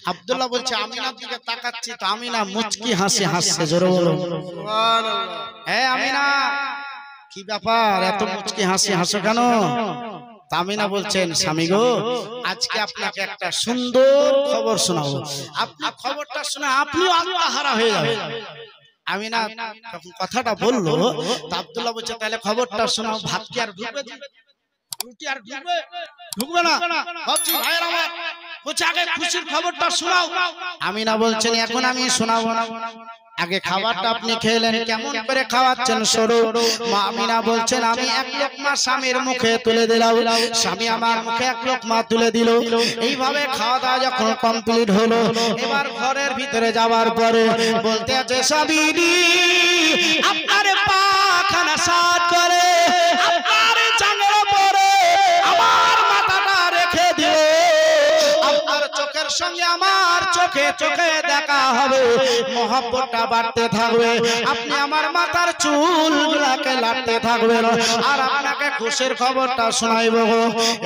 আব্দুল্লাহ বলছে আমিনার দিকে তাকাচ্ছি তো আমিনা মুচকি হাসি হাসছে, জোরে বলো সুবহানাল্লাহ। হ্যাঁ আমিনা, কি ব্যাপার এত মুচকি হাসি হাসো কেন? আমিনা বলছেন স্বামী গো, আজকে আপনাকে একটা সুন্দর খবর শোনাবো, আপনি খবরটা শুনে আপনিও আত্মহারা হয়ে যাবেন। আমিনা যখন কথাটা বললো তা আব্দুল্লাহ বলছে তাহলে খবরটা শোনাও। ভাত কি আর ঢুকবে, রুটি আর ঢুকবে, ঢুকবে না? ভাবছি ভাইয়ের আমার বলছে আগে খুশির খবরটা শোনাও। আমিনা বলছেন এখন আমি শোনাবো না, আগে খাবারটা আপনি খেলেন, কেমন করে খাওয়াচ্ছেন সরো। মা আমিনা বলছেন আমি এক লোকমা স্বামীর মুখে তুলে দিলাম, স্বামী আমার মুখে এক লোকমা তুলে দিল। এইভাবে খাওয়া দাওয়া যখন কমপ্লিট হলো, এবার ঘরের ভিতরে যাওয়ার পরে বলতে আছে স্বামী আপনার পাখানা সাত করে আপনার জাঙ্গের পরে আমার মাথাটা রেখে দিও, আপনার চোখের সঙ্গে আমার চোখে চোখে দেখা হবে, মহব্বতটা বাড়তে থাকবে, আপনি আমার মাথার চুলগুলোকে লাটতে থাকবেন আর আপনাকে খুশির খবরটা শোনাইব।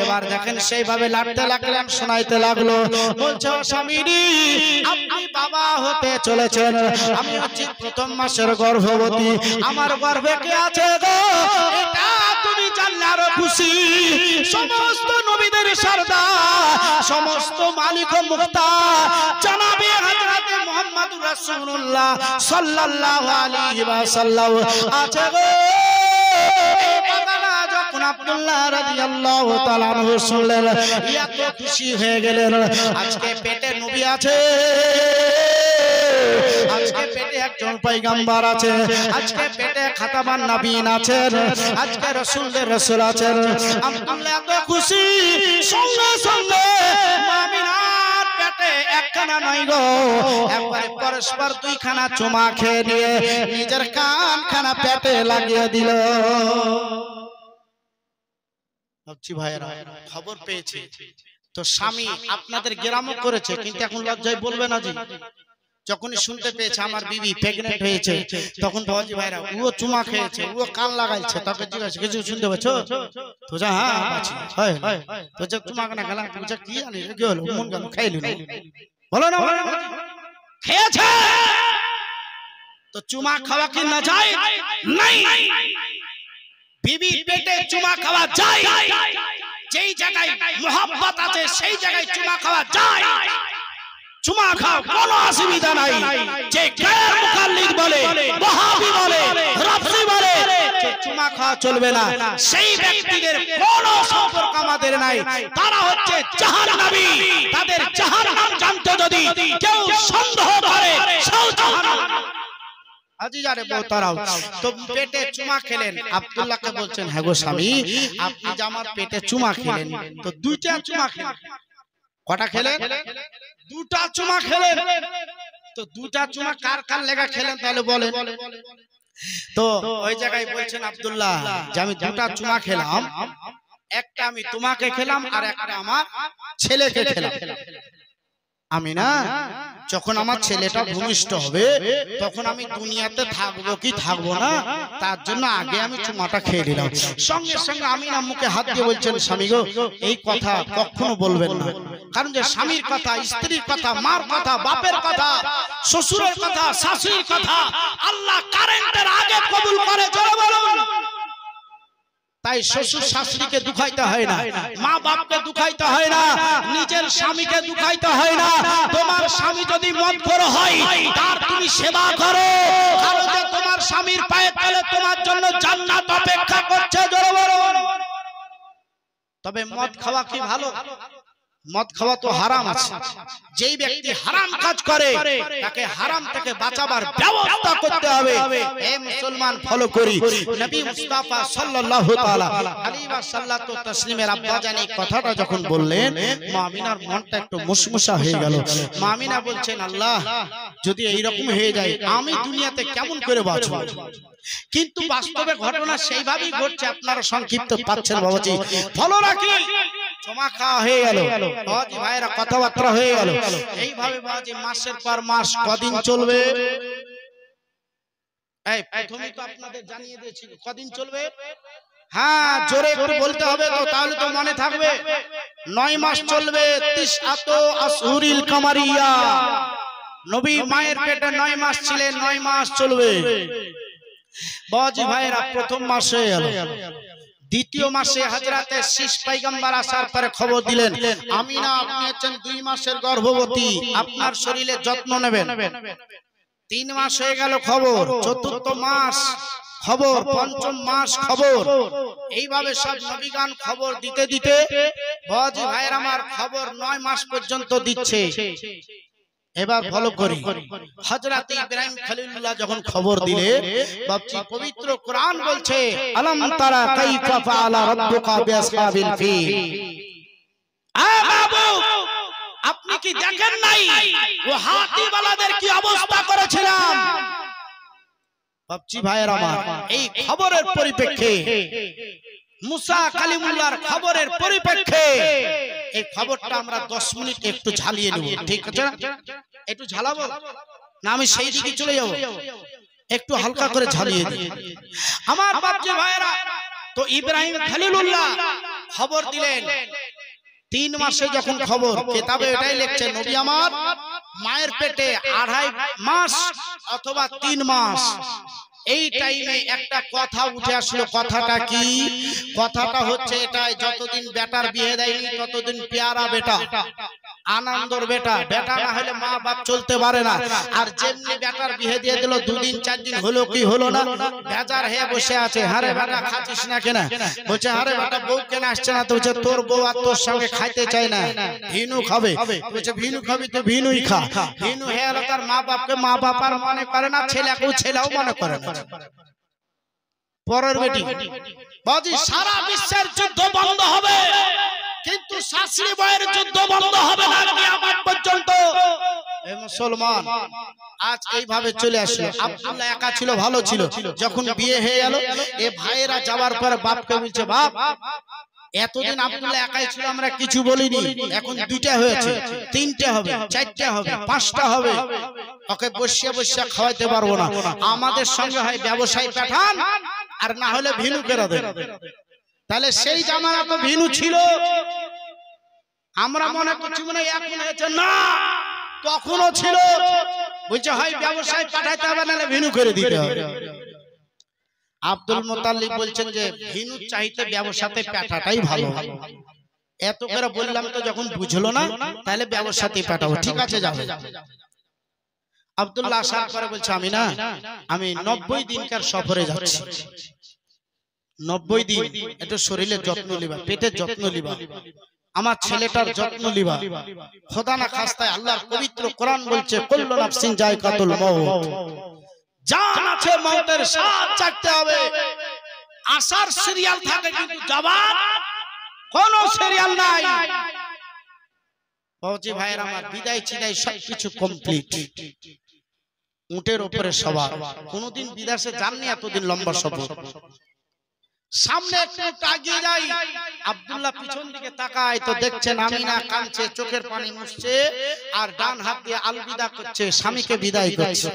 এবার দেখেন সেইভাবে লাটতে লাগলেন, শোনাইতে লাগলো। বলছো স্বামীরি আপনি বাবা হতে চলেছেন, আমি হচ্ছি প্রথম মাসের গর্ভবতী, আমার গর্ভে কে আছে গো এটা তুমি জানলে আরো খুশি। সমস্ত নবীদের সরদার, সমস্ত মালিক ও মুখতার জনাবে হযরত মুহাম্মদুর রাসূলুল্লাহ সাল্লাল্লাহু আলাইহি ওয়াসাল্লাম আছে গো। এই কথাটা যখন আব্দুল্লাহ রাদিয়াল্লাহু তাআলা আনহু শুনলেন, এত খুশি হয়ে গেলেন। আজকে পেটে নবী আছে, আজকে পেটে একজন পয়গম্বর আছে, আজকে পেটে খাতামান নবীন আছেন, আজকে রাসূলের রাসূল আছেন। আব্দুল্লাহ এত খুশি, সঙ্গে সঙ্গে আমিনার পেটে একখানা নয় গো একবারে পরস্পর দুইখানা চুমা খেয়ে নিয়ে নিজের কানখানা পেটে লাগিয়ে দিল। ভাবছি ভাইরা খবর পেয়েছে তো স্বামী আপনাদের গ্রামও করেছে, কিন্তু এখন লজ্জায় বলবে না জি। যখনই শুনতে পেয়েছে আমার বিবি প্রেগনেন্ট হয়েছে, তখন বাবাজি ভাইরা ও চুমা খেয়েছে, ও কান লাগাইছে, তাকে জিজ্ঞাসা কিছু শুনতে পাচ্ছ তো? যা হ্যাঁ হয় তো যে চুমা কেন গেল, বুঝা কি জানি কি হলো, মন গেল খাইলি না, বলো না খেয়েছে তো চুমা খাওয়া কি না যায়? নাই, বিবি পেটে চুমা খাওয়া যায়, যেই জায়গায় মোহাব্বত আছে সেই জায়গায় চুমা খাওয়া যায়। চুমা খাও কোনো অসুবিধা নাই, যে গায়ের মুখাল্লিদ বলে, ওয়াহাবি বলে, রাফজি বলে চুমা খাওয়া চলবে না, সেই ব্যক্তিদের কোনো সম্পর্ক আমাদের নাই, তারা হচ্ছে জাহান্নামী। তাদের জাহান্নাম জানতে যদি কেউ সন্দেহ করে সেও জাহান্নাম। আজিজারে বউতারাও তো পেটে চুমা খেলেন, আব্দুল্লাহকে বলছেন হ্যাঁ গো স্বামী আপনি যে আমার পেটে চুমা খেলেন তো দুইটা চুমা খেলেন। কটা খেলেন? দুটা চুমা খেলেন। তো দুটা চুমা কার কার লেগা খেলেন তাহলে বলেন? তো ওই জায়গায় বলছেন আব্দুল্লাহ যে আমি দুটা চুমা খেলাম, একটা আমি তোমাকে খেলাম আর একটা আমার ছেলেকে খেলাম। আমি না যখন আমার ছেলেটা ভূমিষ্ঠ হবে তখন আমি দুনিয়াতে থাকবো কি থাকবো না তার জন্য আগে আমি চুমাটা খেয়ে নিলাম। সঙ্গে সঙ্গে আমি না মুখে হাত দিয়ে বলছেন স্বামী গো এই কথা কখনো বলবেন না, কারণ যে স্বামীর কথা, স্ত্রীর কথা, মার কথা, বাপের কথা, শ্বশুরের কথা, শাশুড়ির কথা আল্লাহ কারেন্টের আগে কবুল করে। জোরে বলুন। তাই শ্বশুর শাশুড়িকে দুখাইতে হয় না, মা বাপকে দুখাইতে হয় না, নিজের স্বামীকে দুখাইতে হয় না। তোমার স্বামী যদি মদখোর হয় তার তুমি সেবা করো, কারণ যে তোমার স্বামীর পায়ের তলে তোমার জন্য জান্নাত অপেক্ষা করছে। জোরে বলুন। তবে মদ খাওয়া কি ভালো? মদ খাওয়া তো হারাম আছে। যেই ব্যক্তি হারাম কাজ করে তাকে হারাম থেকে বাঁচাবার ব্যবস্থা করতে হবে। এই মুসলমান ফলো করি নবী মুস্তাফা সাল্লাল্লাহু তাআলা আলাইহি ওয়াসাল্লাম তাসলিমের আব্বা জানি কথাটা যখন বললেন মা আমিনার মনটা একটু মুশমুশা হয়ে গেল। মা আমিনা বলছেন আল্লাহ যদি এই রকম হয়ে যায় আমি দুনিয়াতে কেমন করে বাঁচব? কিন্তু বাস্তবে ঘটনা সেইভাবেই ঘটছে। আপনারা সংক্ষিপ্ত পাচ্ছেন বাবাজি, ফলো রাখি জমা খাওয়া হয়ে গেল, বাবাজি ভাইরা কথাবার্তা হয়ে গেল। এইভাবে বাবাজি মাসের পর মাস কদিন চলবে? এই প্রথমে তো আপনাদের জানিয়ে দিয়েছি কদিন চলবে। হ্যাঁ জোরে একটু বলতে হবে তো, তাহলে তো মনে থাকবে। 9 মাস চলবে তিসআতু আশহুরিল কামারিয়া। নবী মায়ের পেটে 9 মাস ছিলেন, 9 মাস চলবে। বাবাজি ভাইরা, প্রথম মাসে এলো, দ্বিতীয় মাসে হযরতে শীষ পয়গম্বর আসার পরে খবর দিলেন, আমিনা আপনি হচ্ছেন 2 মাসের গর্ভবতী, আপনার শরীরে যত্ন নেবেন। 3 মাস হয়ে গেল খবর, চতুর্থ মাস খবর, পঞ্চম মাস খবর, এইভাবে সব নবীগান খবর দিতে দিতে বাবাজি ভাইয়ের আমার খবর 9 মাস পর্যন্ত দিচ্ছে। এবার ভালো করি, হযরত ইব্রাহিম খলিলুল্লাহ যখন খবর দিলে, বাপজি পবিত্র কোরআন বলছে, আলাম তারা কাইফা ফাআলা রাব্বুকা বিআসহাবিল ফিল। আ বাবু, আপনি কি দেখেন নাই ও হাতিওয়ালাদের কি অবস্থা করেছিলাম? বাপজি ভাইয়ের আমার, এই খবরের পরিপ্রেক্ষে, মুসা কালিমুল্লাহর খবরের পরিপ্রেক্ষে এই খবরটা আমরা 10 মিনিট একটু ঝালিয়ে নেব, ঠিক আছে? একটু ঝালাবো না, আমি সেই দিকে চলে যাব, একটু হালকা করে ঝালিয়ে দিই আমার বাপজি ভাইয়েরা। তো ইব্রাহিম খলিলুল্লাহ খবর দিলেন, 3 মাসে যখন খবর, কিতাবে এটাই লিখছে, নবী আমার মায়ের পেটে 2.5 মাস অথবা 3 মাস, এই টাইমে একটা কথা উঠে আসলো। কথাটা কি? কথাটা হচ্ছে এটাই, যতদিন বেটার বিয়ে দেয়নি ততদিন পেয়ারা বেটা, আনন্দর বেটা। বেটা না হলে মা বাপ চলতে পারে না। আর যেমনি বেটার বিয়ে দিয়ে দিল, 2 দিন 4 দিন হলো কি হলো না, বেজার হয়ে বসে আছে। হারে বেটা খাচ্ছিস না কেন? বলছে আরে বেটা বউ কেন আসছে না? তো বলছে তোর বউ আর তোর সঙ্গে খাইতে চায় না, ভিনু খাবে। বলছে ভিনু খাবি তো ভিনুই খা। ভিনু হয়ে গেল, তার মা বাপকে মা বাপ আর মনে করে না, ছেলেকেও ছেলেও মনে করে না। পরের বেটি বাজি, সারা বিশ্বের যুদ্ধ বন্ধ হবে কিন্তু শাশুড়ি বউয়ের যুদ্ধ বন্ধ হবে না কিয়ামত পর্যন্ত। এই মুসলমান আজ এইভাবে চলে আসলো। আব্দুল্লাহ একা ছিল, ভালো ছিল। যখন বিয়ে হয়ে গেল, এ ভাইয়েরা যাওয়ার পর বাপকে বলছে, বাপ এতদিন আব্দুল্লাহ একাই ছিল, আমরা কিছু বলিনি, এখন 2টা হয়েছে, 3টে হবে, 4টে হবে, 5টা হবে, ওকে বসিয়ে বসিয়ে খাওয়াইতে পারবো না। আমাদের সঙ্গে হয় ব্যবসায়ী পাঠান, আর না হলে ভিনু কেরা দেন। তাহলে সেই জামানা তো ভিনু ছিল, আমরা মনে করছি মনে এখন হয়েছে না, তখনও ছিল। বলছে হয় ব্যবসায়ী পাঠাইতে হবে, নাহলে ভিনু করে দিতে হবে। আব্দুল মুতাল্লিব বলছেন যে ভিনু চাইতে ব্যবসাতে পাঠাটাই ভালো। এত করে বললাম তো যখন বুঝলো না, তাহলে ব্যবসাতে পাঠাবো, ঠিক আছে যাবে। আব্দুল্লাহ আসার পরে বলছে, আমি 90 দিনকার সফরে যাচ্ছি, 90 দিন একটু শরীরের যত্ন লিবা, পেটের যত্ন লিবা, আমার ছেলেটার যত্ন লিবা। খোদা না খাস্তায় আল্লাহর পবিত্র কোরআন বলছে, কুল্লু নাফসিন যায়কাতুল মাউত, জান আছে মওতের স্বাদ চাখতে হবে। আসার সিরিয়াল থাকে কিন্তু যাবার কোনো সিরিয়াল নাই। ফৌজি ভাইয়ের আমার, বিদায় চিদায় সবকিছু কমপ্লিট। উটের উপরে সবার, কোনদিন বিদেশে যাননি এতদিন লম্বা সফর। সামনে একটু এগিয়ে যাই, আব্দুল্লাহ পিছন দিকে তাকায় তো দেখছেন আমিনা কাঁদছে, চোখের পানি মুছছে, আর ডান হাত দিয়ে আলবিদা করছে, স্বামীকে বিদায় করছে।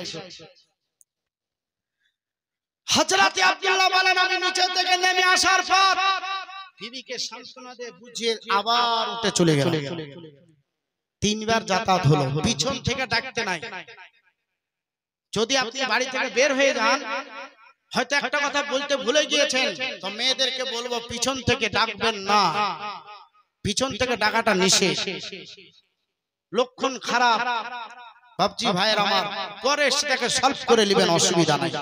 হযরত আব্দুল্লাহ বলেন, আমি নিচে থেকে নেমে আসার পর বিবিকে সান্ত্বনা দিয়ে বুঝিয়ে আবার উঠে চলে গেল। 3 বার যাতায়াত হলো, পিছন থেকে ডাকতে নাই। যদি আপনি বাড়ি থেকে বের হয়ে যান, হয়তো একটা কথা বলতে ভুলে গিয়েছেন, তো মেয়েদেরকে বলবো পিছন থেকে ডাকবেন না, পিছন থেকে ডাকাটা নিষেধ, লক্ষণ খারাপ। বাপজি ভাইয়ের আমার, পরে সেটাকে সলভ করে নেবেন, অসুবিধা নাই।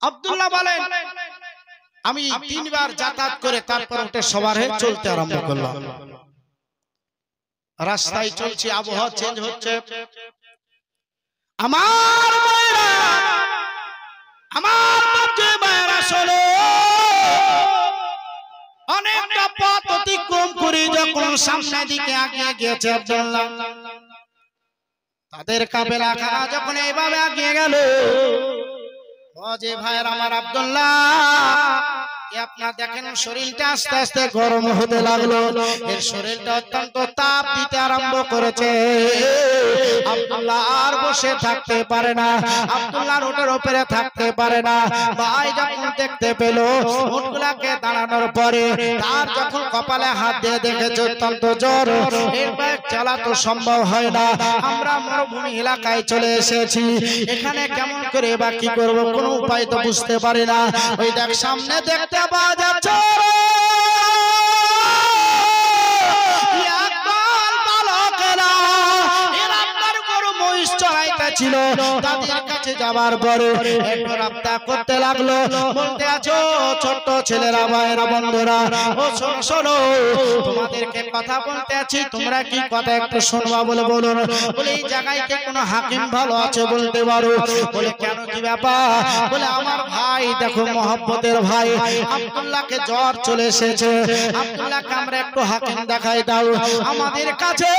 আব্দুল্লাহ বলেন, আমি 3 বার যাতায়াত করে তারপর উঠে সবার হয়ে চলতে আরম্ভ করলাম। রাস্তায় চলছি, আবহাওয়া চেঞ্জ হচ্ছে। আমার মায়েরা, আমার বাপজি মায়েরা শোনো, অনেকটা পথ অতিক্রম করে যখন সামনের দিকে এগিয়ে গেছে আব্দুল্লাহ, তাদের কাফেলা খানা যখন এইভাবে এগিয়ে গেল, ও যে ভাইয়ের আমার, আব্দুল্লাহ আপনার দেখেন শরীরটা আস্তে আস্তে গরম হতে লাগলো, এর শরীরটা অত্যন্ত তাপ দিতে আরম্ভ করেছে। আব্দুল্লাহ আর বসে থাকতে পারে না, আব্দুল্লাহর উটের উপরে থাকতে পারে না। ভাই যখন দেখতে পেল উটগুলাকে দাঁড়ানোর পরে তার যখন কপালে হাত দিয়ে দেখেছে অত্যন্ত জ্বর, এরপর চলা তো সম্ভব হয় না। আমরা মরুভূমি এলাকায় চলে এসেছি, এখানে কেমন করে বা কি করবো, কোনো উপায় তো বুঝতে পারি না। ওই দেখ সামনে দেখতে পাওয়া যাচ্ছে ছিল। তাদের কাছে যাবার পরে একটু রাস্তা করতে লাগলো, বলতে আছো ছোট্ট ছেলেরা ভাইরা বন্ধুরা, ও শোনো শোনো, তোমাদেরকে কথা বলতে আছি, তোমরা কি কথা একটু শুনবা বলে বলুন। বলে এই জায়গায় কি কোনো হাকিম ভালো আছে বলতে পারো? বলে কেন, কি ব্যাপার? বলে আমার ভাই দেখো, মহব্বতের ভাই আব্দুল্লাহকে জ্বর চলে এসেছে, আব্দুল্লাহকে আমরা একটু হাকিম দেখাই দাও। আমাদের কাছে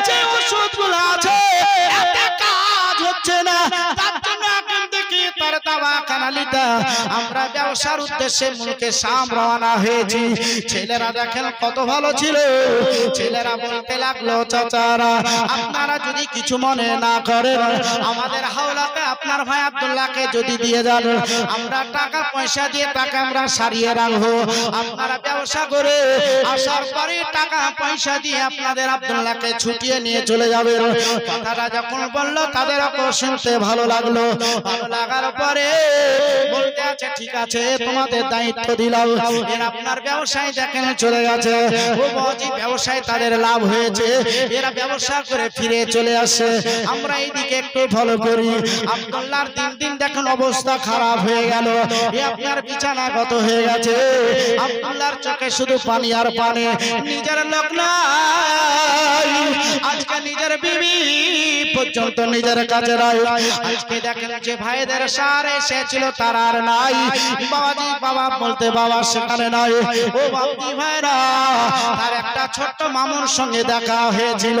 যে ওষুধগুলো আছে হচ্ছে না, তার জন্য এখন থেকে তার দাওয়াখানা নিতে আমরা ব্যবসার উদ্দেশ্যে মুলকে শাম রওনা হয়েছি। ছেলেরা দেখেন কত ভালো ছিল, ছেলেরা বলতে লাগলো চাচারা আপনারা যদি কিছু মনে না করেন, আমাদের হাওলাতে আপনার ভাই আব্দুল্লাহকে যদি দিয়ে যান, আমরা টাকা পয়সা দিয়ে টাকা আমরা সারিয়ে রাখবো, আপনারা ব্যবসা করে আসার পরে টাকা পয়সা দিয়ে আপনাদের আব্দুল্লাহকে ছুটিয়ে নিয়ে চলে যাবেন। কথাটা যখন বললো তাদের শুনতে ভালো লাগলো, ভালো লাগার পরে বলতে আছে ঠিক আছে তোমাদের দায়িত্ব দিলাম। এর আপনার ব্যবসায় দেখেন চলে গেছে, ও বাজি ব্যবসায় তাদের লাভ হয়েছে, এরা ব্যবসা করে ফিরে চলে আসে, আমরা এইদিকে একটু ভালো করি। আব্দুল্লাহর দিন দিন দেখেন অবস্থা খারাপ হয়ে গেল, এ আপনার বিছানাগত হয়ে গেছে, আব্দুল্লাহর চোখে শুধু পানি আর পানি, নিজের লোক নাই, আজকে নিজের বিবি পর্যন্ত নিজের কাছে আজকে দেখেন যে ভাইদের সার এসেছিল তারা আর নাই, বাবাজি বাবা বলতে বাবা সেখানে নাই। ও বাবি ভাইরা, তার একটা ছোট্ট মামুর সঙ্গে দেখা হয়েছিল,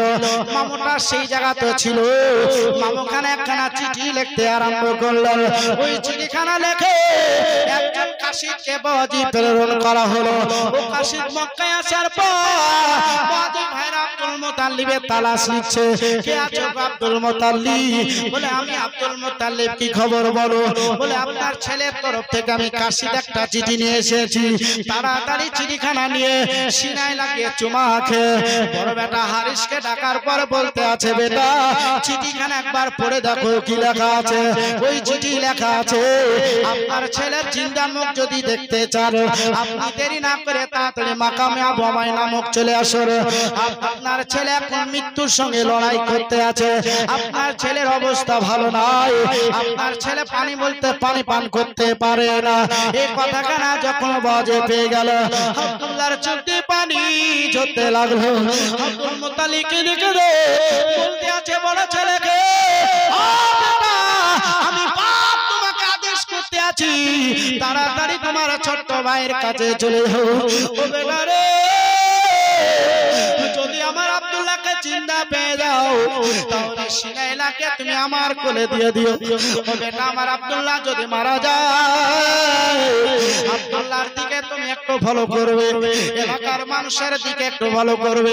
মামুটা সেই জায়গাতে ছিল, মামুখানে একখানা চিঠি লিখতে আরম্ভ করলেন। ওই চিঠিখানা লেখে একজন কাশিদকে বাবাজি প্রেরণ করা হলো। ও কাশিদ মক্কায় আসার পর বাবাজি ভাইরা আব্দুল মুতাল্লিবের তালাশ নিচ্ছে, কে আছো আব্দুল মুতাল্লিব? বলে আমি আব্দুল মুতাল্লিব, কি খবর বলো? বলে আপনার ছেলের তরফ থেকে আমি কাশিদ একটা চিঠি নিয়ে এসেছি, তাড়াতাড়ি চিঠিখানা নিয়ে সিনায় লাগিয়ে চুমা খেয়ে বড় বেটা হারিসকে ডাকার পর বলতে আছে বেটা চিঠিখানা একবার পড়ে দেখো কি লেখা আছে। ওই চিঠি লেখা আছে আপনার ছেলের জিন্দা মুখ যদি দেখতে চান আপনি দেরি না করে তাড়াতাড়ি মাকামে আবু আমায় নামক চলে আসুন। আপনার ছেলে এখন মৃত্যুর সঙ্গে লড়াই করতে আছে, আপনার ছেলের অবস্থা ভালো নয়, আপনার ছেলে পানি বলতে পানি পান করতে পারে না। এই কথাখানা যখন বাজে পেয়ে গেল আব্দুল্লাহর চোখ দিয়ে পানি ঝরতে লাগলো। আব্দুল মুতালিবকে দেখে বলতে আছে বড় ছেলেকে, আমি বাপ তোমাকে আদেশ করতে আছি, তাড়াতাড়ি তোমার ছোট্ট ভাইয়ের কাছে চলে যাও। ও বেটা রে, যদি আমার আব্দুল্লাহকে চিন্তা পেয়ে যাও তাহলে সিনাই লাকে তুমি আমার কোলে দিয়ে দিও। ও বেটা আমার আব্দুল্লাহ যদি মারা যায় আব্দুল্লাহর দিকে তুমি একটু ভালো করবে, এলাকার মানুষের দিকে একটু ভালো করবে,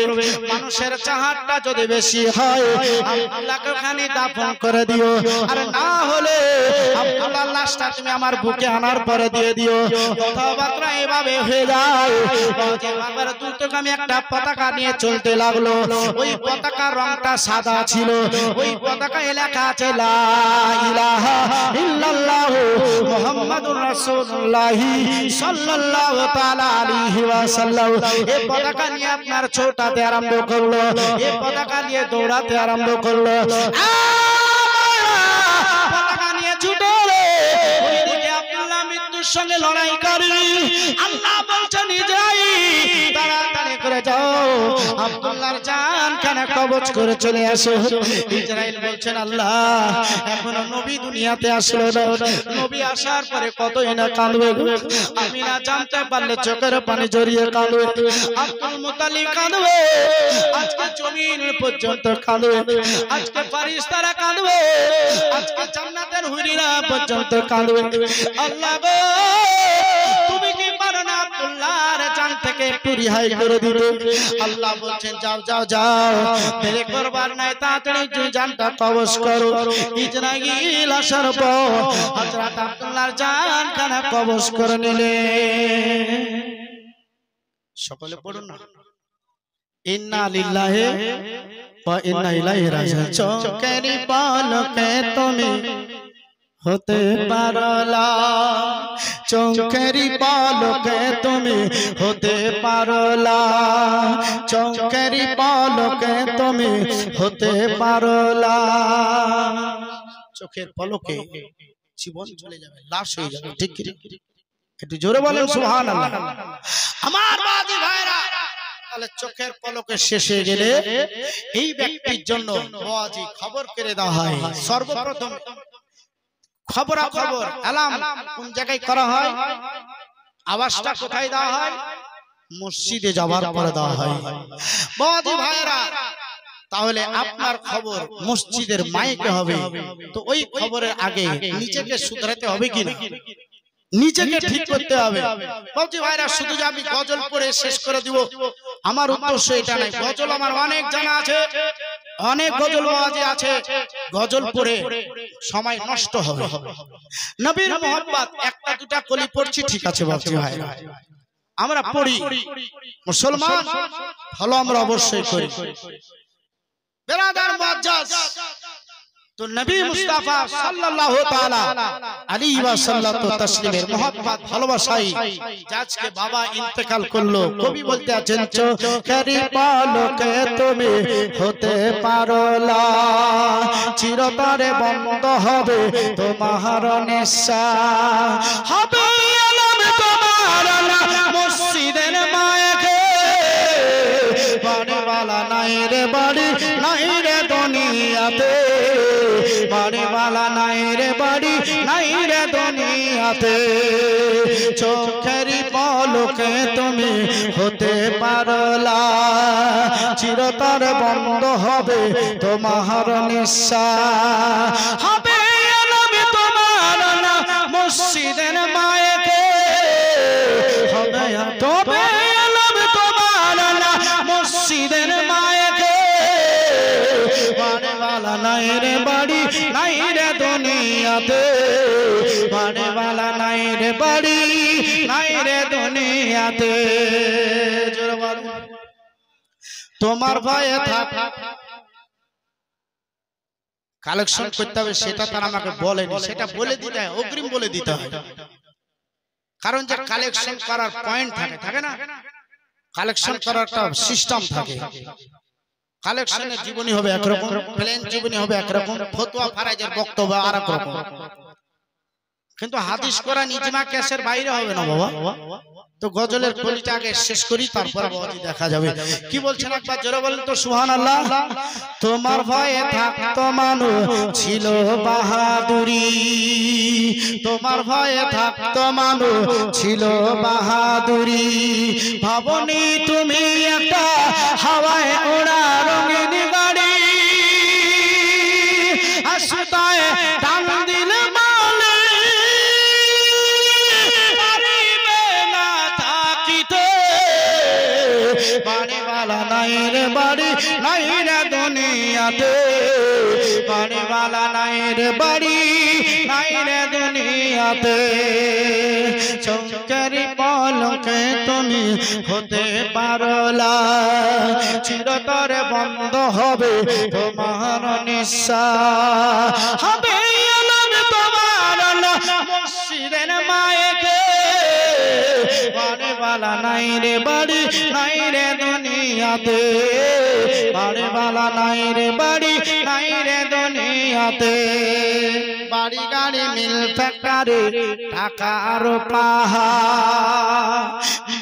মানুষের চাহাতটা যদি বেশি হয় আব্দুল্লাহকে ওখানে দাফন করে দিও, আর না হলে আব্দুল্লাহর লাশটা তুমি আমার বুকে আনার পরে দিয়ে দিও। কথাবার্তা এভাবে হয়ে যায়। আবার দ্রুতগামী একটা পতাকা নিয়ে চলতে লাগলো, ওই পতাকার রংটা সাদা ছিল, ওই পতাকায় লেখা আছে লা ইলাহা ইল্লাল্লাহ মুহাম্মাদুর রাসূলুল্লাহ সাল্লাল্লাহু তাআলা আলাইহি ওয়াসাল্লাম। এই পতাকা নিয়ে আপনার ছোটাতে আরম্ভ করলো, এই পতাকা নিয়ে দৌড়াতে আরম্ভ করলো, পতাকা নিয়ে ছুটে ওইদিকে আব্দুল্লাহ মৃত্যুর সঙ্গে লড়াই করে। আল্লাহ বলছেন ইসরাঈল তাড়াতাড়ি করে যাও আব্দুল্লাহর জানখানা কবজ করে চলে আসো। ইসরাঈল বলছেন আল্লাহ এখনো নবী দুনিয়াতে আসলো না, নবী আসার পরে কতই না কাঁদবে, আমি না জানতে পারলে চোখের পানি জড়িয়ে কাঁদবে, আব্দুল মুতালিব কাঁদবে, আজকে জমিন পর্যন্ত কাঁদবে, আজকে ফারিস্তারা কাঁদবে, আজকে জান্নাতের হুরিরা পর্যন্ত কাঁদবে। আল্লাহ গো তুমি কি পারো আব্দুল্লাহর জান থেকে একটু রিহাই করে দিতে। আল্লাহ বলছেন যাও যাও যাও, দেরি করবার নাই, তাড়াতাড়ি তুই জানটা কবজ করো। ইসরাঈল আসার পর হযরত আব্দুল্লাহর জান খানা কবজ করে নিলে। সকলে পড়ুন না, ইন্না লিল্লাহি ওয়া ইন্না ইলাইহি রাজিউন। চোখের পলকে তুমি হতে পারো লাল, চোখের পলকে তুমি হতে পারো লাল, চোখের পলকে তুমি হতে পারো লাল। চোখের পলকে জীবন চলে যাবে, লাশ হয়ে যাবে। ঠিক কি? একটু জোরে বলেন সুবহানাল্লাহ। আমার বাজি ভাইরা, তাহলে চোখের পলকে শেষ হয়ে গেলে এই ব্যক্তির জন্য বাজি খবর করে দেওয়া হয়। সর্বপ্রথম খবর অ্যালার্ম কোন জায়গায় করা হয়? আওয়াজটা কোথায় দেওয়া হয়? মসজিদে যাওয়ার পরে দেওয়া হয়। বাজি ভাইরা, তাহলে আপনার খবর মসজিদের মাইকে হবে, তো ওই খবরের আগে নিজেকে শুধরাতে হবে কিনা, নিজেকে ঠিক করতে হবে। বাবজি ভাইরা, শুধু যে আমি গজল পড়ে শেষ করে দিব আমার উদ্দেশ্য এটা নাই। গজল আমার অনেক জানা আছে, অনেক গজল ওয়াজি আছে, গজল পড়ে সময় নষ্ট হবে। নবীর মোহাব্বত একটা দুটা কলি পড়ছি, ঠিক আছে বাবজি ভাইরা, আমরা পড়ি, মুসলমান ভালো আমরা অবশ্যই করি। বেরাদার মুআজ্জাজ, তো নবী মুস্তাফা সাল্লাল্লাহু তাআলা আলাইহি ওয়াসাল্লাম তো তাসলিমের মোহাব্বত ভালোবাসাই আজকে বাবা ইন্তেকাল করলো। কবি বলতে আছেন চোখের পলকে তুমি হতে পারো লাল, চিরতরে বন্ধ হবে তোমার নেশা, হবে আলম তোমার না মসজিদের মায়েকে, বাড়িওয়ালা নাই রে বাড়ি নাই রে দুনিয়াতে, বাড়িওয়ালা নাই রে বাড়ি নাই রে দুনিয়াতে, চোখের পলকে তুমি হতে পারো লাল, চিরতর বন্ধ হবে তোমার নেশা, হবে আলম তোমার না মসজিদের মায়েকে, হবে তবে আলম তোমার না মসজিদের মায়েকে, বাড়িওয়ালা নাই রে বাড়ি নাই রে দুনিয়াতে, বাড়িওয়ালা নাই রে বাড়ি নাই রে দুনিয়াতে। তোমার ভয়ে থাক, কালেকশন করতে হবে সেটা তারা আমাকে বলেনি, সেটা বলে দিতে হয়, অগ্রিম বলে দিতে হয়। কারণ যে কালেকশন করার পয়েন্ট থাকে, থাকে না, কালেকশন করার একটা সিস্টেম থাকে। কালেকশনের জীবনী হবে একরকম, প্লেন জীবনী হবে একরকম, ফতোয়া ফারাজের বক্তব্য আরেক রকম, কিন্তু হাদিস কোরআন ইজমা কেসের বাইরে হবে না বাবা। তো গজলের কলিটা আগে শেষ করি, তারপর বাবাজি দেখা যাবে। কি বলছেন একবার জোরে বলেন তো সুবহানাল্লাহ। তোমার ভয়ে থাকতো মানুষ ছিল বাহাদুরি, তোমার ভয়ে থাকতো মানুষ ছিল বাহাদুরি, ভাবনি তুমি একটা হাওয়ায় ওড়া রঙিন গাড়ি, আশতায় টান দিল মালে পারিবে না থাকিতে, বাড়িওয়ালা নাই রে বাড়ি নাই রে দুনিয়াতে, বাড়িওয়ালা নাই রে বাড়ি নাই রে দুনিয়াতে, চোখের পলকে তুমি হতে পারো লাল, চিরতরে বন্ধ হবে তোমার নেশা, হবে আলম তোমার না মসজিদের মায়েকে, বাড়িওয়ালা নাই রে বাড়ি নাই রে দুনিয়াতে, বাড়িওয়ালা নাই রে বাড়ি নাই রে দুনিয়াতে, বাড়ি গাড়ি মিল ফ্যাক্টরি টাকার পাহাড়,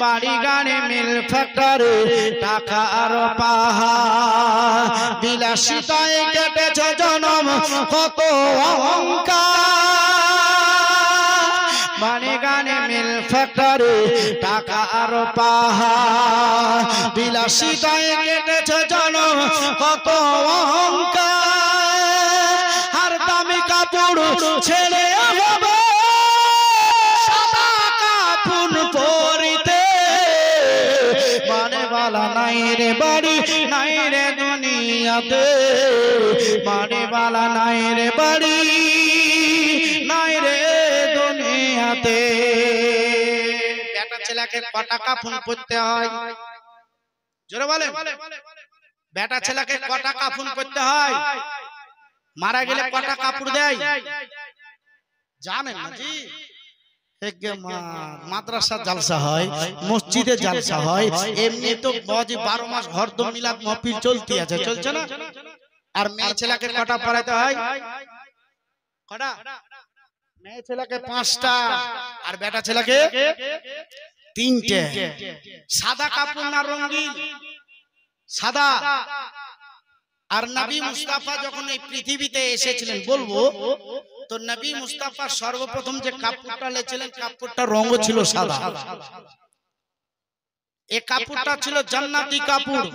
বাড়ি গাড়ি মিল ফ্যাক্টরি টাকার পাহাড়, বিলাসিতায় কেটেছে জনম কত অহংকার, বাড়ি গাড়ি মিল ফ্যাক্টরি টাকার পাহাড়, বিলাসিতায় কেটেছে জনম কত অহংকার, আর দামি কাপড় ছেড়ে হবে সাদা কাফন পরিতে, নাই রে বাড়ি নাই রে দুনিয়াতে বাড়ি বালা নাই রে বাড়ি নাই রে দুনিয়াতে বেটা ছেলেকে কটা কাফন পরতে হয় জোরে বলেন বেটা ছেলেকে কটা কাফন পরতে হয় মারা গেলে কটা কাপড় দেয় জানেন না জি মাদ্রাসা জালসা হয় মসজিদে জালসা হয় এমনি তো 12 মাস হরদম মিলাদ মাহফিল চলতে আছে চলছে না আর মেয়ে ছেলেকে কটা পড়াতে হয় কটা মেয়ে ছেলেকে 5টা আর বেটা ছেলেকে 3টে সাদা কাপড় না রঙিন সাদা আর নবী মুস্তাফা যখন এই পৃথিবীতে এসেছিলেন বলবো তো নবী মুস্তাফা সর্বপ্রথম যে কাপড়টা লেছিলেন কাপড়টা রঙ ছিল সাদা এই কাপড়টা ছিল জান্নাতি কাপড়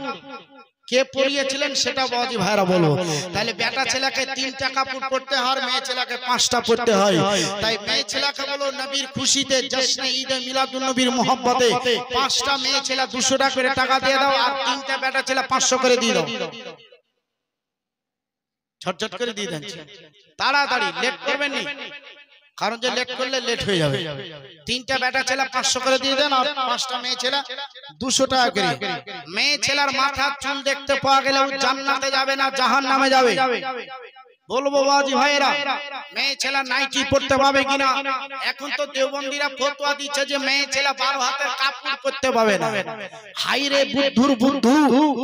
কে পরিয়েছিলেন সেটা বাজি ভাইরা বলবো তাহলে বেটা ছেলেকে 3টা কাপড় পরতে হয় আর মেয়ে ছেলেকে 5টা পরতে হয় তাই মেয়ে ছেলেকে বলো নবীর খুশিতে জশ্নে ঈদে মিলাদুন নবীর মোহব্বতে 5টা মেয়ে ছেলে 200 টাকা করে টাকা দিয়ে দাও আর 3টা বেটা ছেলে 500 করে দিয়ে দাও ঝটঝট করে দিয়ে দেন তাড়াতাড়ি লেট করবেন না কারণ যে লেট করলে লেট হয়ে যাবে 3টা বেটা ছেলে 500 করে দিয়ে দেন আর 5টা মেয়ে ছেলে 200 টাকা করে মেয়ে ছেলের মাথার চুল দেখতে পাওয়া গেলে ও জান্নাতে যাবে না জাহান্নামে যাবে বলবো বাজি ভাইরা মেয়ে ছেলে নাইটি পরতে পাবে কিনা এখন তো দেওবন্দিরা ফতোয়া দিচ্ছে যে মেয়ে ছেলে 12 হাতের কাপড় পরতে পাবে না হাই রে বুদ্ধুর বুদ্ধু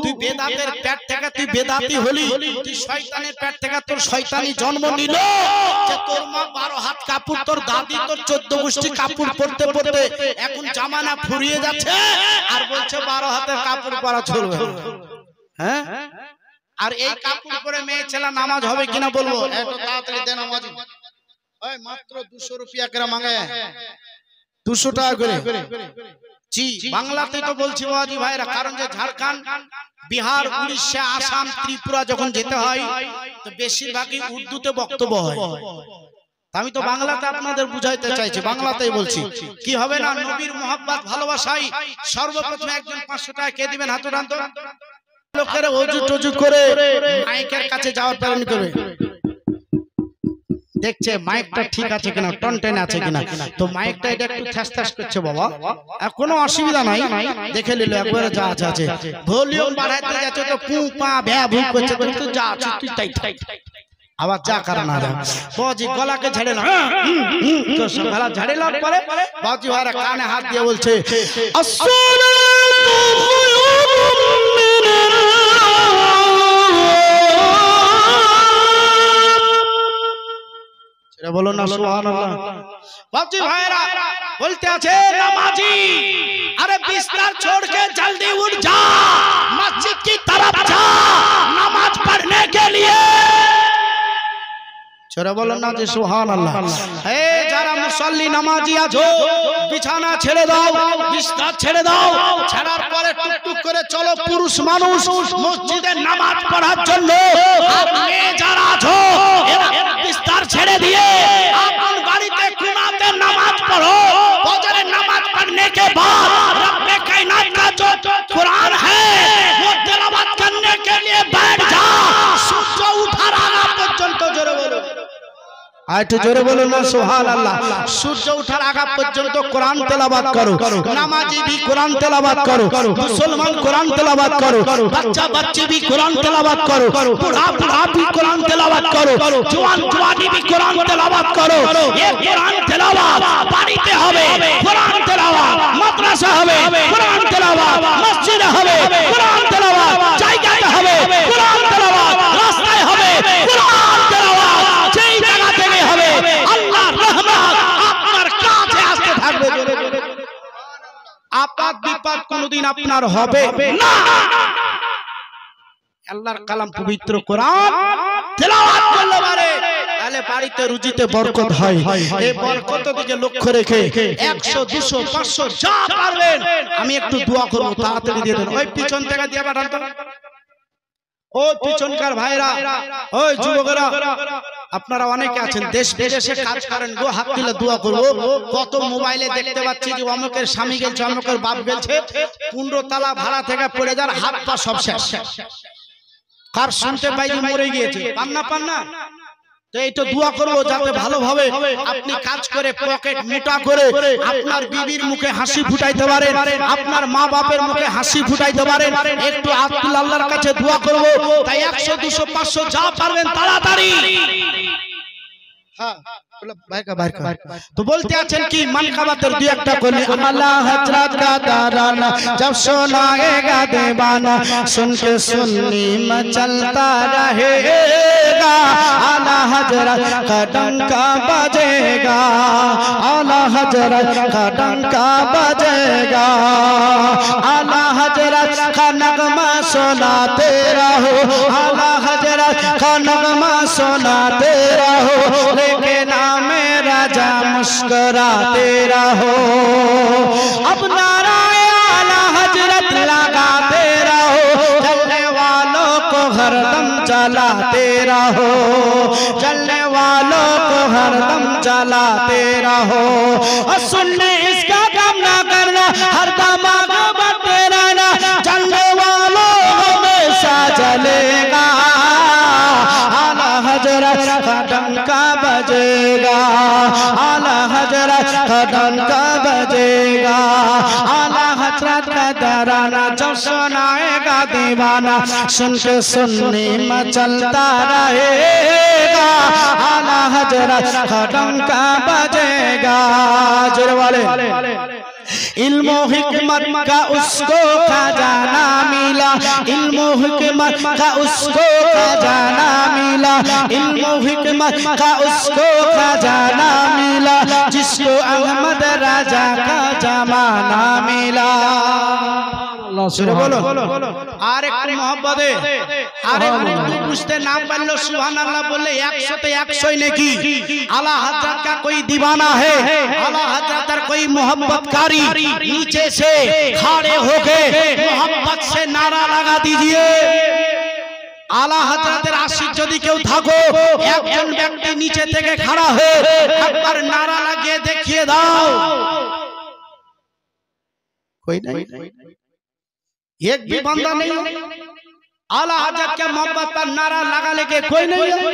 তুই বেদাতের পেট থেকে তুই বেদাতি হলি তুই শয়তানের পেট থেকে তোর শয়তানি জন্ম নিল যে তোর মা 12 হাত কাপড় তোর দাদি তোর 14 গোষ্ঠী কাপড় পরতে পরতে এখন জামানা ফুরিয়ে যাচ্ছে আর বলছে 12 হাতের কাপড় পরা চলবে হ্যাঁ আর এই কাপড় পরে মেয়ে ছেলে নামাজ হবে কিনা বলবো এত তাড়াতাড়ি দেন নামাজ ওই মাত্র 200 টাকা করে মাঙ্গে 200 টাকা করে জি বাংলাতে তো বলছি বাজি ভাইরা কারণ যে ঝাড়খণ্ড বিহার উড়িষ্যা আসাম ত্রিপুরা যখন যেতে হয় তো বেশিরভাগই উর্দুতে বক্তব্য হয় আমি তো বাংলাতে আপনাদের বুঝাইতে চাইছি বাংলাতেই বলছি কি হবে না নবীর মোহাব্বত ভালোবাসাই সর্বপ্রথম একজন 500 টাকা কে দিবেন হাত উঠান তো লোকেরা ওযু টজু করে মাইকের কাছে যাওয়ার প্ল্যান করবে দেখছে মাইকটা ঠিক আছে কিনা টনটেন আছে কিনা তো মাইকটা এটা একটু ঠাস করছে বাবা আর কোনো অসুবিধা নাই দেখে নিল একবারে যা আছে ভলিউম বাড়াইতে যাচ্ছে তো পু পা ভ্যা ভু করছে তো যা আছে তুই তাই আবার যা কারণ আর বাজি গলাকে ঝেড়ে না তো গলা ঝেড়ে লওয়ার পরে বাজি ভাইরা কানে হাত দিয়ে বলছে बोलो ना सुभान अल्लाह बाबजी भाईरा बोलते আছে नमाजी अरे बिस्तर छोड़ के जल्दी उठ जा मस्जिद की तरफ जा नमाज पढ़ने के लिए चलो बोलो ना जी सुभान अल्लाह हे যারা মুসল্লি নামাজি আছো বিছানা ছেড়ে দাও বিস্তার ছেড়ে দাও ছাড়ার পরে টুকটুক করে চলো পুরুষ মানুষ মসজিদে নামাজ পড়ার জন্য আপনি যারা আছো বিস্তার ছেড়ে দিয়ে अपन বাড়িতে কুনাতে নামাজ পড়ো ফজরের নামাজ पढ़ने के बाद रब कायनात का जो कुरान है वो तिलावत करने के लिए बैठ जा सूरज उठार आगा পর্যন্ত জোরে বলো আইতো জোরে বলো না সুবহানাল্লাহ সূর্য ওঠার আগা পর্যন্ত কোরআন তেলাওয়াত করো নামাজি भी কোরআন তেলাওয়াত করো মুসলমান কোরআন তেলাওয়াত করো বাচ্চা বাচ্চি भी কোরআন তেলাওয়াত করো বুড়া বুড়া भी কোরআন তেলাওয়াত করো জওয়ান জওয়ানি भी কোরআন তেলাওয়াত করো এই কোরআন তেলাওয়াত বাড়িতে হবে কোরআন তেলাওয়াত মাদ্রাসা হবে কোরআন তেলাওয়াত মসজিদে হবে কোরআন তেলাওয়াত জায়গায় হবে কোরআন তেলাওয়াত রাস্তায় হবে কোরআন তেলাওয়াত যেই জায়গা থেকে হবে আল্লাহর রহমত আপনার কাছে আসতে থাকবে আপদ বিপদ কোনদিন আপনার হবে না আল্লাহর কালাম পবিত্র কোরআন তেলাওয়াত করলে পারে তাহলে বাড়িতে রুজিতে বরকত হয় এই বরকত দিকে লক্ষ্য রেখে 100 200 500 যা পারবেন আমি একটু দোয়া করব তাড়াতাড়ি দিয়ে দেন ওই পিছন থেকে দিয়ে পাঠান তো ও পিছনকার ভাইরা, ওই যুবকরা, আপনারা অনেকে আছেন দেশ বিদেশে কাজ করেন গো, হাত তুলে দোয়া করব। কত মোবাইলে দেখতে পাচ্ছি যে অমুকের স্বামী গেছে, অমুকের বাপ গেছে, 15 তলা ভাড়া থেকে পড়ে যার হাত পা সব শেষ। কার শুনতে পাই যে মরে গিয়েছে, পান না। তো এই তো দোয়া করবো যাতে ভালোভাবে আপনি কাজ করে পকেট মোটা করে আপনার বিবির মুখে হাসি ফুটাইতে পারেন, আপনার মা বাপের মুখে হাসি ফুটাইতে পারেন। একটু আল্লাহর কাছে দোয়া করবো। তাই 100, 200, 500 যা পারবেন তাড়াতাড়ি। হ্যাঁ तो बोलते आछन की मन का बातेर दो एकटा कली आला हजरत का ताराना जब सुनाएगा दीवाना सुन के सुन्नी मचलता रहेगा आला हजरत का डंका बजेगा आला हजरत का डंका बजेगा आला हजरत का नगमा सुनाते रहो आला हजरत का नगमा सुनाते रहो लेकिन मेरा जा मुस्कुराते रहो अब नाराए आला हजरत लगाते रहो जलने वालों को हरदम जलाते रहो जलने वालों को हरदम जलाते रहो और सुनने इसका गम ना करना हरदम आगे बढ़ते रहना जलने वालों हमेशा जलेगा आला हजरत का डंका बजेगा आला हजरत का डंका बजेगा आला हजरत का दराना जब सुनाएगा दीवाना सुन के सुनने मचलता रहेगा आला हजरत का डंका बजेगा जोर वाले इल्म हिकमत का उसको खजाना मिला इल्म हिकमत का उसको खजाना मिला इल्म हिकमत का उसको खजाना मिला जिसको अहमद राजा का जमाना मिला बोलो আর একটু মোহাম্মদে আরে বুঝতে না পারলো সুবহানাল্লাহ বললে 100 তে 100 নাকি आला हजरत का कोई दीवाना है आला हजरत का कोई मोहब्बतकारी नीचे से खड़े होके मोहब्बत से नारा लगा दीजिए आला हजरतेर आशिक যদি কেউ থাকো একজন ব্যক্তি নিচে থেকে खड़ा হয়ে একবার নারা লাগিয়ে দেখিয়ে দাও कोई नहीं एक भी बंदा नहीं आला हजरत के मोहब्बत पर नारा लगाने के कोई नहीं है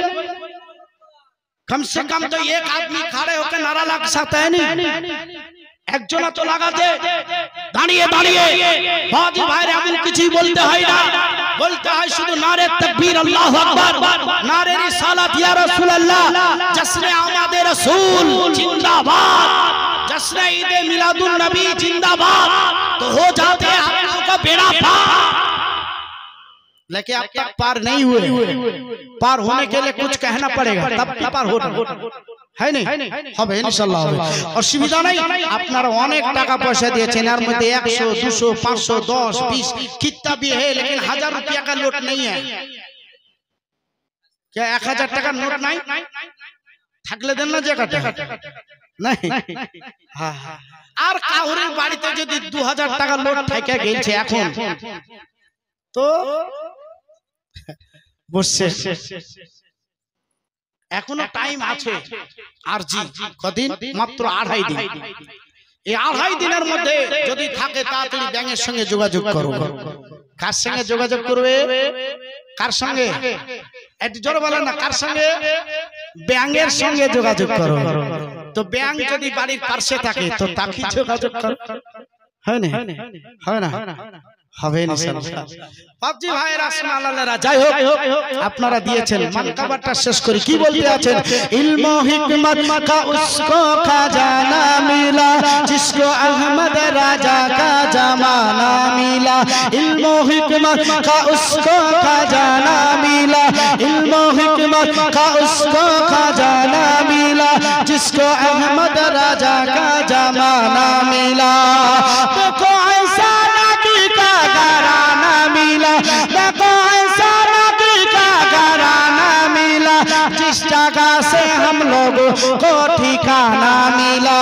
कम से कम तो एक आदमी खड़े होकर नारा लगा सकता है नहीं एक जना तो लगा दे दाঁড়িয়ে দাঁড়িয়ে बाजी भाई এমন কিছুই বলতে হয় না বলতে হয় শুধু নারে তাকবীর আল্লাহু আকবার নারে রিসালাত ইয়া রাসূলুল্লাহ জশ্নে আমাদে রাসূল जिंदाबाद जश्न ईद मिलादुन नबी जिंदाबाद तो हो जाते हैं आप लोगों का बेड़ा पार लेकिन अब तक पार नहीं हुए पार होने के लिए कुछ कहना पड़ेगा तब पार होना है नहीं হবে ইনশাআল্লাহ হবে অসুবিধা নাই আপনারা অনেক টাকা পয়সা দিয়েছেন এর মধ্যে 100 200 500 10 20 कितना भी है लेकिन 1000 रुपया का नोट नहीं है क्या 1000 টাকা নোট নাই থাকলে দেন না জায়গাটা नहीं हाँ हाँ আর কাউরের বাড়িতে যদি 2000 টাকা নোট থেকে গেছে এখন তো বসে এখনো টাইম আছে আর জি কদিন মাত্র 2.5 দিন এই 2.5 দিনের মধ্যে যদি থাকে তাড়াতাড়ি ব্যাংকের সঙ্গে যোগাযোগ করো কার সঙ্গে যোগাযোগ করবে কার সঙ্গে একটু জোরে বলেন না কার সঙ্গে ব্যাংকের সঙ্গে যোগাযোগ করো तो बैंक যদি বাড়ির পাশে থাকে তো তাকে যোগাযোগ করো হয় না হয় না হবে ইনশাআল্লাহ পাবজি ভাই রাসমাল্লাহরা যাই হোক আপনারা দিয়েছেন মানকাবারটা শেষ করি কি বলতে আছেন ইলম হিকমত का उसको खजाना मिला जिसको अहमद राजा का जमाना मिला इल्म हिकमत का उसको खजाना मिला इल्म हिकमत का उसको खजाना मिला जिसको अहमद राजा का जमाना मिला देखो ऐसा घराना मिला देखो ऐसा नबी का घराना मिला जिस जगह से हम लोगों को ठिकाना मिला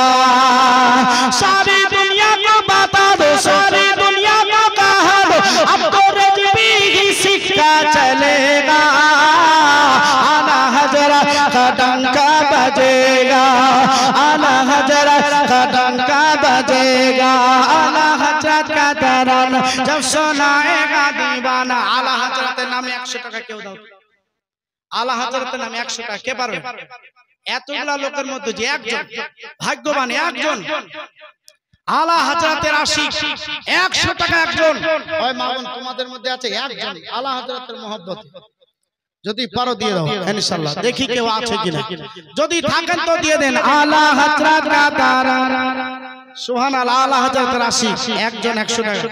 सारी दुनिया को बता दो सारी दुनिया को कहा दो अब तो रजबी ही सिक्का चले जब सुनाएगा दीवाना आला हजरतेर नामे 100 টাকা কেউ দাও आला हजरतेर नामे 100 টাকা কে পারবে এতগুলা লোকের মধ্যে যে একজন ভাগ্যবান একজন आला हजरतेर आशिक 100 টাকা একজন ওই মামুন তোমাদের মধ্যে আছে একজন आला हजरतेर मोहब्बत যদি পারো দিয়ে দাও ইনশাআল্লাহ দেখি কেউ আছে কিনা যদি থাকেন তো দিয়ে দেন आला हजरत का तारा সুবহানাল্লাহ आला हजरतेर आशिक একজন 100 টাকা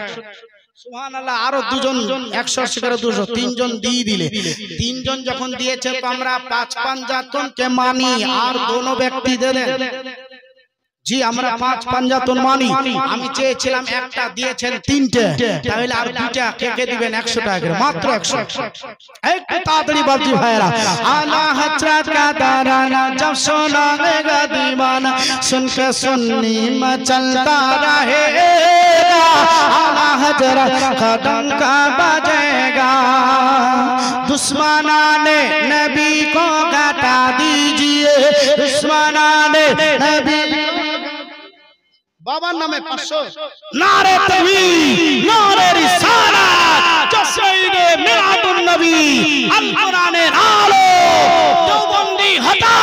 সুবহানাল্লাহ আরো দুজন 180 করে 200 তিনজন দিয়ে দিলে তিনজন যখন দিয়েছে তো আমরা 5 পাঞ্জাতনকে মানি আর দোনো ব্যক্তি দিলেন জি আমরা 5 পাঞ্জাতন মানি আমি চেয়েছিলাম একটা দিয়েছেন তিনটে তাহলে আর দুইটা কে দিবেন 100 টাকা করে মাত্র 100 একটু তাড়াতাড়ি বাবজি ভাইরা आला हजरत का ताराना जब सुनाएगा दीवाना सुन के सुन्नी मचलता रहेगा आला हजरत का डंका बजेगा दुश्मनाने नबी को घटा दीजिए दुश्मनाने नबी बाबा नामे 500 नारे तकबीर नारे रिसालत जसीदे मिलादुन नबी अल कुराने आलो देवबंदी हटा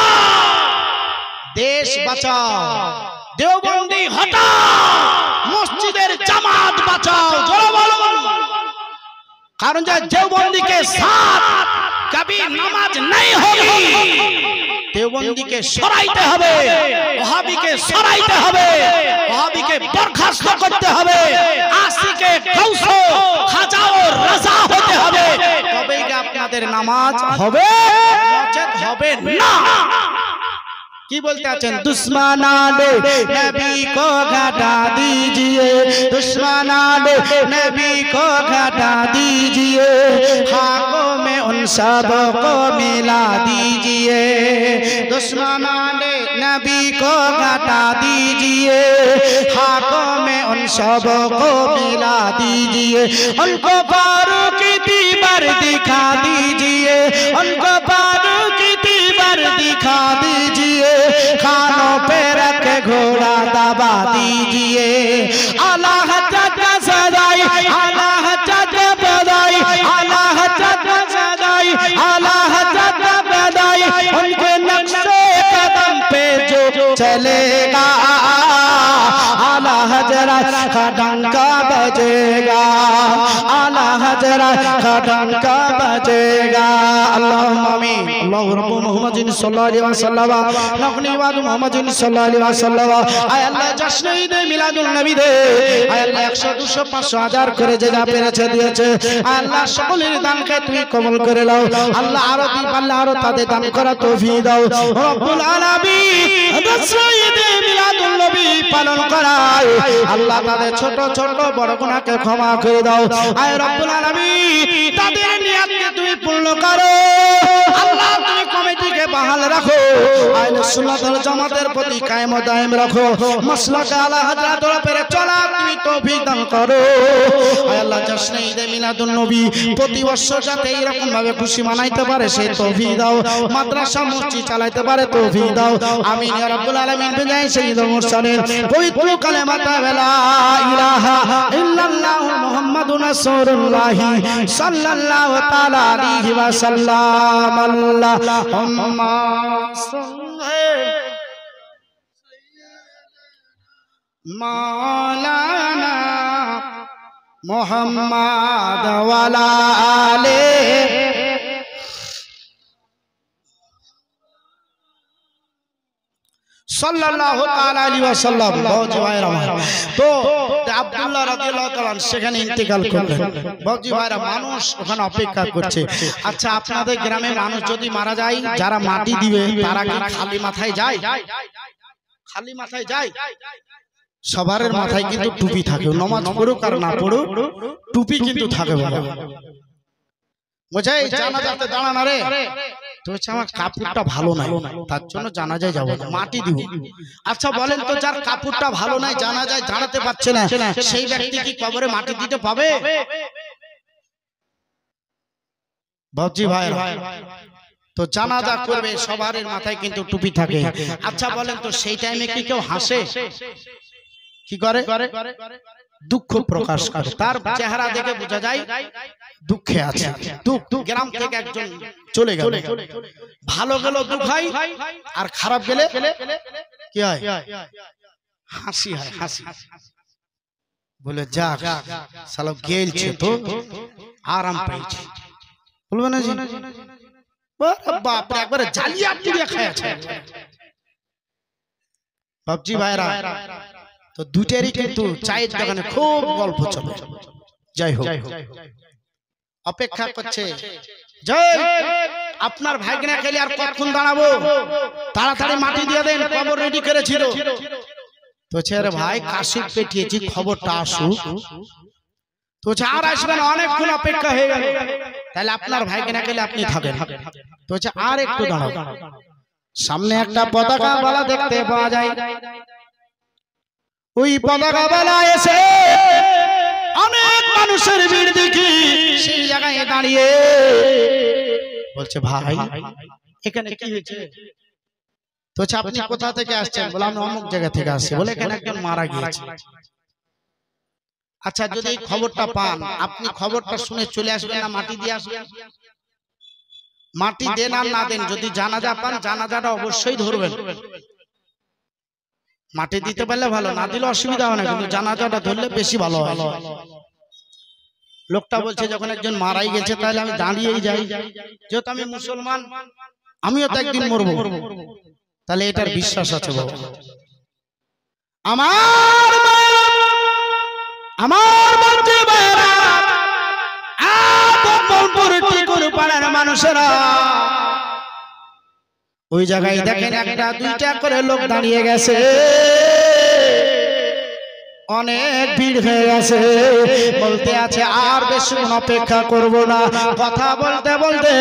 देश बचाओ देवबंदी हटा मस्जिदेर जमात बचाओ जोर बोलो कारण जो देवबंदी के साथ कभी नमाज नहीं होगी देवबंदी के सराइते हबे वहाबी के सराइते हबे वहाबी के बरखास्त करते हबे आशी के कौसो खाजाओ रजा होते हबे तबेই কি আপনাদের নামাজ হবে নচেত হবে না की बोलते हैं दुश्मनाने नबी को घटा दीजिए दुश्मनाने नबी को घटा दीजिए हाकों में उन सब को मिला दीजिए दुश्मनाने नबी को घटा दीजिए हाकों में उन सब को मिला दीजिए उनको फारूक की दीवार दिखा दीजिए उनको फारूक की दीवार दिखा दीजिए खानों पे रख घोड़ा दबा दीजिए आला हजरत सदाई आला हजरत बदाई आला हजरत सदाई आला हजरत बदाई उनके नक्शे कदम पे जो चलेगा आला हजरत का डंका बजेगा आला हजरत का डंका बजेगा अल्लाहुम्मा आमीन अल्लाहु रब्बु मुहम्मदिन सल्लल्लाहु अलैहि वसल्लम नकनी वाद मुहम्मदिन सल्लल्लाहु अलैहि वसल्लम आय अल्लाह जश्न ईद मिलादुन नबी दे आय अल्लाह 100 200 500 হাজার করে যে যা পেরেছে দিয়েছে আয় আল্লাহ সকলের দানকে তুমি কবুল করে নাও আল্লাহ আরো দি আল্লাহ আরো তাদের দান করা তৌফিক দাও রব্বুল আলামিন জশ্ন ঈদ মিলাদুন নবী পালন করায় আল্লাহ তাদের ছোট ছোট বড় গুনাহকে ক্ষমা করে দাও আয় রব্বুল আলামিন তাদের নিয়তকে তুমি পূর্ণ করো আল্লাহ তুমি কমিটিকে বহাল রাখো আহলে সুন্নাত ওয়াল জামাতের প্রতি কায়েম ও দায়েম রাখো মাসলাক আলা হযরত পরে চলা তুমি তৌফিক দান করো আয় আল্লাহ জশ্ন ঈদ মিলাদুন নবী প্রতি বছর যাতে এরকম ভাবে খুশি মানাইতে পারে সেই তৌফিক দাও মাদ্রাসা মসজিদ চালাইতে পারে তৌফিক দাও আমিন ইয়া রাব্বুল আলামিন বিজায় সাইয়্যিদুল মুরসালিন পবিত্র কালেমাতা লা ইলাহা ইল্লাল্লাহু মুহাম্মাদুর রাসূলুল্লাহ সাল্লাল্লাহু তাআলা আলাইহি ওয়া সাল্লাম আল্লাহুম্মা मौलाना मोहम्मद वाला आले सल्लल्लाहु ताला अलैहि वसल्लम बाबूजी भाईरा तो আব্দুল্লাহ রাদিয়াল্লাহু তাআলা সেখানে ইন্তেকাল করলেন বাবুজি ভাইরা মানুষ ওখানে অপেক্ষা করছে আচ্ছা আপনাদের গ্রামে মানুষ যদি মারা যায় যারা মাটি দিবে তারা কি খালি মাথায় যায় খালি মাথায় যায় সবার মাথায় কিন্তু টুপি থাকে নামাজ পড়ুক আর না পড়ুক টুপি কিন্তু থাকে বাবা বুঝাই জানাজাতে দাঁড়ান রে তো আমার কাপড়টা ভালো নাই তার জন্য জানাজায় যাব না মাটি দিব আচ্ছা বলেন তো যার কাপড়টা ভালো নাই জানাজায় দাঁড়াতে পারছে না সেই ব্যক্তি কি কবরে মাটি দিতে পাবে বাবজি ভাই তো জানাজা করবে সবার মাথায় কিন্তু টুপি থাকে আচ্ছা বলেন তো সেই টাইমে কি কেউ হাসে কি করে দুঃখ প্রকাশ করে, তার চেহারা দেখে বোঝা যায় দুঃখে আছে। দুঃখ, গ্রাম থেকে একজন চলে গেল, ভালো গেল দুঃখ হয়, আর খারাপ গেলে কি হয়? হাসি হয়, হাসি। বলে যাক শালা গেলছে তো আরাম পাইছে, বলবে না জি? বাপ রে, একবারে জ্বালিয়ে পুড়িয়ে খাইছে বাপজি ভাইরা। তো দুটেরই কিন্তু চায়ের দোকানে খুব গল্প চলে। যাই হোক, অপেক্ষা করছে, আপনার ভাইকে না খেলে আর কতক্ষণ দাঁড়াবো, তাড়াতাড়ি মাটি দিয়ে দেন, খবর রেডি করেছিল। তো ছেড়ে ভাই কাশি পেটিয়েছি, খবরটা আসুক। তো আর আসবেন, অনেকক্ষণ অপেক্ষা হয়ে গেল, তাহলে আপনার ভাইকে না খেলে আপনি থাকেন। তো আর একটু দাঁড়াও, সামনে একটা পতাকা বালা দেখতে পাওয়া যায়। ওই পতাকা বালা এসে অনেক মানুষের ভিড় দেখি সেই জায়গায় দাঁড়িয়ে বলছে, ভাই এখানে কি হয়েছে? তো আপনি কোথা থেকে আসছেন? বলে আমি অমুক জায়গা থেকে আসছি। বলে এখানে একজন মারা গিয়েছে। আচ্ছা, যদি এই খবরটা পান, আপনি খবরটা শুনে চলে আসবেন না মাটি দিয়ে আসবেন? মাটি দেন আর না দেন, যদি জানাজা পান জানাজাটা অবশ্যই ধরবেন। মাটি দিতে পারলে ভালো, না দিলে অসুবিধা হয় না, কিন্তু জানাজাটা ধরলে বেশি ভালো হয়। লোকটা বলছে যখন একজন মারাই গেছে তাহলে আমি দাঁড়িয়েই যাই, যেহেতু আমি মুসলমান, আমিও তো একদিন মরবো, তাহলে এটার বিশ্বাস আছে বাবা। মানুষেরা ওই জায়গায় দেখেন একটা দুইটা করে লোক দাঁড়িয়ে গেছে, অনেক ভিড় হয়ে গেছে। বলতে আছে আর বেশি অপেক্ষা করব না। কথা বলতে বলতে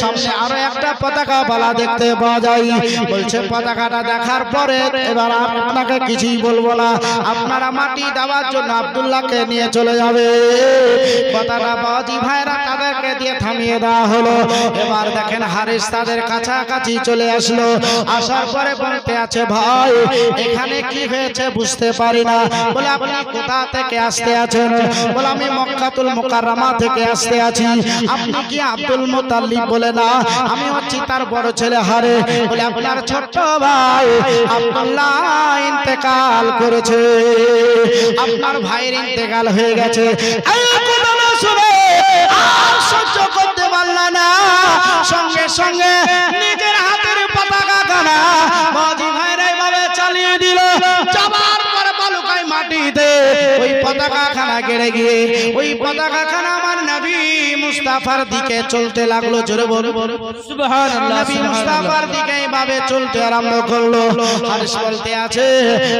সামনে আরো একটা পতাকা বালা দেখতে পাওয়া যায়। বলছে পতাকাটা দেখার পরে এবার আপনাকে কিছুই বলবো না, আপনারা মাটি দেওয়ার জন্য আব্দুল্লাহকে নিয়ে চলে যাবে। কথাটা বাজি ভাইরা তাদেরকে দিয়ে থামিয়ে দেওয়া হলো। এবার দেখেন হারিস তাদের কাছাকাছি চলে আসলো। আসার পরে বলতে আছে, ভাই এখানে কি হয়েছে বুঝতে পারি না। বলে আপনি কোথা থেকে আসতে আছেন? বলে আমি মক্কাতুল মুকাররমা থেকে আসতে আছি। আপনি কি আব্দুল মুতাল্লিব? বলে না, আমি হচ্ছি তার বড় ছেলে হারে। বলে আপনার ছোট ভাই আব্দুল্লাহ ইন্তেকাল করেছে, আপনার ভাইয়ের ইন্তেকাল হয়ে গেছে। আর সহ্য করতে পারল না, সঙ্গে সঙ্গে নিজের হাতের পতাকা খানা বাজি ভাইরা এইভাবে চালিয়ে দিল। যাবার পরে বালুকায় মাটিতে ওই পতাকা খানা গেড়ে গিয়ে ওই পতাকা খানা আমার নবী মুস্তাফার দিকে চলতে লাগলো। জোরে বলো সুবহানাল্লাহ। নবী মুস্তাফার দিকে এইভাবে চলতে আরম্ভ করলো। হারিস বলতে আছে,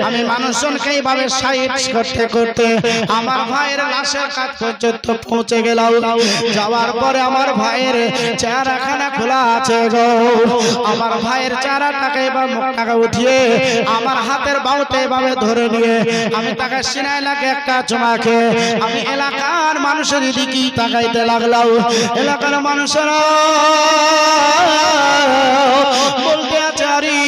আমি মানুষজনকে এইভাবে সাইড করতে করতে আমার ভাইয়ের লাশের কাছ পর্যন্ত পৌঁছে গেলাম। যাওয়ার পরে আমার ভাইয়ের চেহারাখানা খোলা আছে গো। আমার ভাইয়ের চেহারাটাকে এবার মুখটাকে উঠিয়ে আমার হাতের বাহুতে এভাবে ধরে নিয়ে আমি তাকে সিনায় লাগে একটা চুমাকে আমি এলাকার মানুষের দিকেই তাকাইতে লাগলাম। এলাকার মানুষেরা বলতে আছে, আরে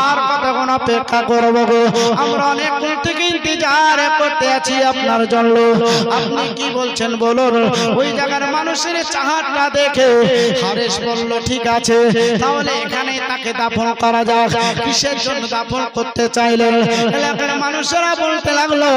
আর কতক্ষণ অপেক্ষা করবো গো, আমরা অনেক দূর থেকে ইন্তজার করতে আছি আপনার জন্য। আপনি কি বলছেন বলুন। ওই জায়গার মানুষের চাহাতটা দেখে হারিস বলল, ঠিক আছে তাহলে এখানে তাকে দাফন করা যাক। কিসের জন্য দাফন করতে চাইলেন? এলাকার মানুষেরা বলতে লাগলো,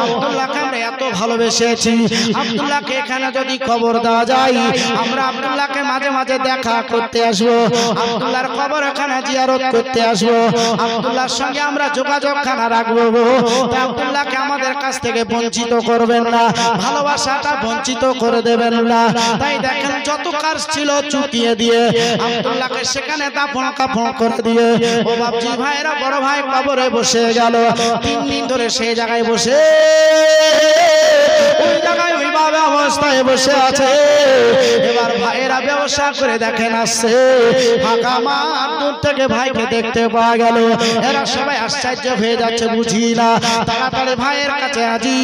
আব্দুল্লাহকে আমরা এত ভালোবেসেছি, আব্দুল্লাহকে এখানে যদি কবর দেওয়া যায় আমরা আব্দুল্লাহকে মাঝে মাঝে দেখা করতে আসবো, আব্দুল্লাহর কবর এখানে জিয়ারত করতে আসবো, আব্দুল্লাহর সঙ্গে আমরা যোগাযোগ খানা রাখবো। আব্দুল্লাহকে আমাদের কাছ থেকে বঞ্চিত করবেন না, ভালোবাসাটা বঞ্চিত করে দেবেন না। তাই দেখেন যত কাজ ছিল চুকিয়ে দিয়ে আব্দুল্লাহকে সেখানে দাফন কাফন করে দিয়ে ও বাপজি ভাইরা বড় ভাই কবরে বসে গেল। 3 দিন ধরে সেই জায়গায় বসে ওই জায়গায় ওইভাবে অবস্থায় বসে আছে। এবার ভাইয়েরা ব্যবসা করে দেখেন আসছে ফাঁকা মাঠ, দূর থেকে ভাইকে দেখতে পাওয়া গেল। এরা সবাই আশ্চর্য হয়ে যাচ্ছে, বুঝি না। তাড়াতাড়ি ভাইয়ের কাছে আজি।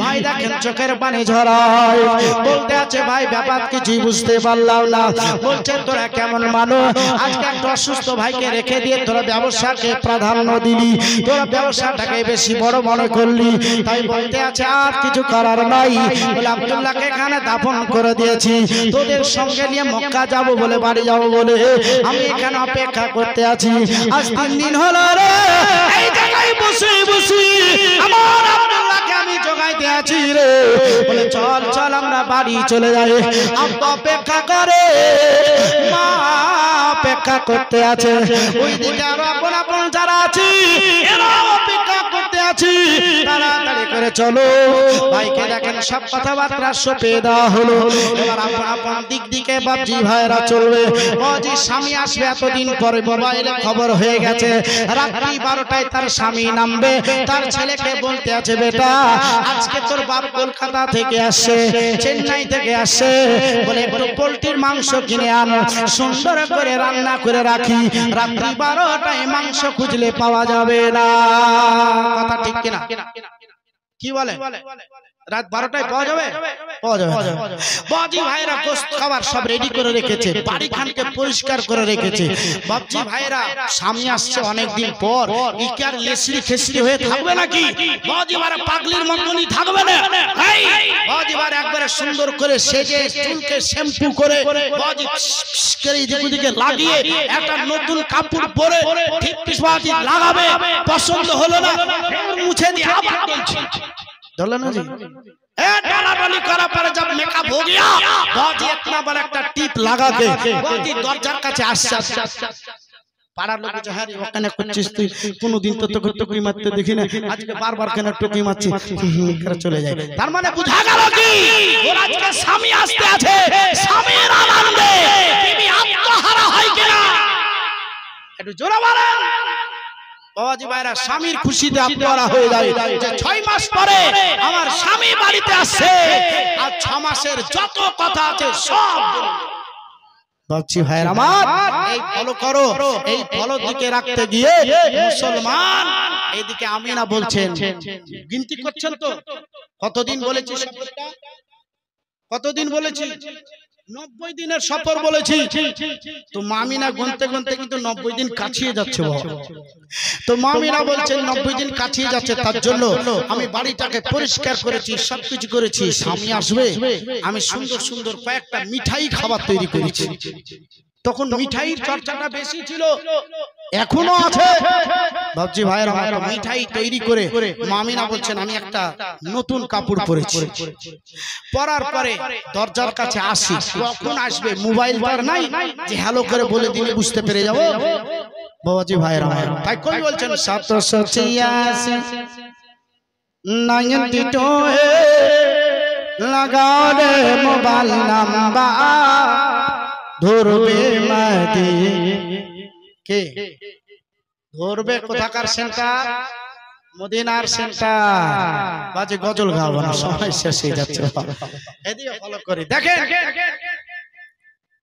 ভাই দেখেন চোখের পানি ঝরায়, বলতে আছে, ভাই ভাই ব্যাপার কিছুই বুঝতে পারলাম না। বলছেন তোরা কেমন মানুষ, আজকে একটা অসুস্থ ভাইকে রেখে দিয়ে তোরা ব্যবসাকে প্রাধান্য দিলি, তোরা ব্যবসাটাকে বেশি বড় মনে করলি, তাই বলতে আছে আর কিছু করার নাই। বলে আব্দুল্লাহকে এখানে দাফন করে দিয়েছি, তোদের সঙ্গে নিয়ে মক্কা যাব বলে বাড়ি যাব বলে আমি এখানে অপেক্ষা করতে আছি। আজ 3 দিন হলো রে, এই জায়গায় বসে বসে আমার আব্দুল্লাহকে আমি জোগাইতে আছি রে। বলে চল চল আমরা বাড়ি চলে যাই। আব্বা অপেক্ষা করে, মা অপেক্ষা করতে আছে, ওইদিকে আরো আপন আপন যারা আছে এরা অপেক্ষা করতে আছি। তাড়াতাড়ি করে চলো। ভাইকে দেখেন সব কথাবার্তা সপে দেওয়া হলো। এবার আপন আপন দিক দিকে বাপজি ভাইরা চলবে। বাজি স্বামী আসবে এতদিন পরে, মোবাইলে খবর হয়ে গেছে রাত্রি 12টায় তার স্বামী নামবে। তার ছেলেকে বলতে আছে বেটা আজকে তোর বাপ কলকাতা থেকে আসছে, চেন্নাই থেকে আসছে, বলে একটু পোল্ট্রির মাংস কিনে আনো, সুন্দর করে রান্না করে রাখি, রাত্রি 12টায় মাংস খুঁজলে পাওয়া যাবে না। কথা ঠিক কিনা? কি বলে? রাত 12টায় পাওয়া যাবে? পাওয়া যাবে। বাজি ভাইরা গোশত খাবার সব রেডি করে রেখেছে, বাড়িখানকে পরিষ্কার করে রেখেছে। বাবজি ভাইরা সামনে আসছে অনেক দিন পর, ইকার লেসরি খেসরি হয়ে থাকবে নাকি? বাজি ভাইরা পাগলির মতনই থাকবে না। বাজি ভাইরা একবারে সুন্দর করে সেজে চুলকে শ্যাম্পু করে বাজি করে এদিকে লাগিয়ে একটা নতুন কাপড় পরে ঠিক বাজি লাগাবে। পছন্দ হলো না মুছে দিয়ে আবার বলছি डोलना जी ए डाला डाली करा पर जब मेकअप हो गया बहुत ही इतना बड़ा একটা টিপ লাগা के बहुत ही দরজার কাছে আসছে পাড়ার লোক যে হ্যাঁ ওখানে করছিস তুই কোনদিন তো তোকে টুকি মারতে দেখি না আজকে বারবার কেন টুকি মারছিস করে চলে যায় তার মানে বুঝা গেল কি ওর আজকে স্বামী আসতে আছে স্বামীর আনন্দে বিবি আত্মহারা হয় কিনা একটু জোরে বলেন বাবাজি ভাইরা স্বামীর খুশিতে আত্মহারা হয়ে যায় যে 6 মাস পরে আমার স্বামী বাড়িতে আসছে আর 6 মাসের যত কথা আছে সব বাচ্চি ভাইরা আমার এই ফলো করো এই ফলো দিকে রাখতে গিয়ে মুসলমান এইদিকে আমিনা বলছেন গিনতি করছেন তো কতদিন বলেছি শপথটা কতদিন বলেছি 90 দিনের সফর বলেছি তো মামিনা গুনতে গুনতে কিন্তু 90 দিন কাছিয়ে যাচ্ছে তো মামিনা বলছেন 90 দিন কাছিয়ে যাচ্ছে তার জন্য আমি বাড়িটাকে পরিষ্কার করেছি সবকিছু করেছি স্বামী আসবে আমি সুন্দর সুন্দর কয়েকটা মিঠাই খাবার তৈরি করেছি তখন মিঠাইর চর্চাটা বেশি ছিল এখনো আছে বাবজি ভাইয়ের আমার মিঠাই তৈরি করে মামিনা বলছেন আমি একটা নতুন কাপড় পরেছি পরার পরে দরজার কাছে আসি কখন আসবে মোবাইল তার নাই যে হ্যালো করে বলে দিলে বুঝতে পেরে যাব বাবাজি ভাইয়ের আমার তাই কই বলছেন 786 92 লাগাও রে মোবাইল নাম্বার ধরবে মাদি কে ধরবে কোথাকার সেন্টার মদিনার সেন্টার বাজে গজল গাওয়া না সময় শেষ হয়ে যাচ্ছে এদিকে ফলো করি দেখেন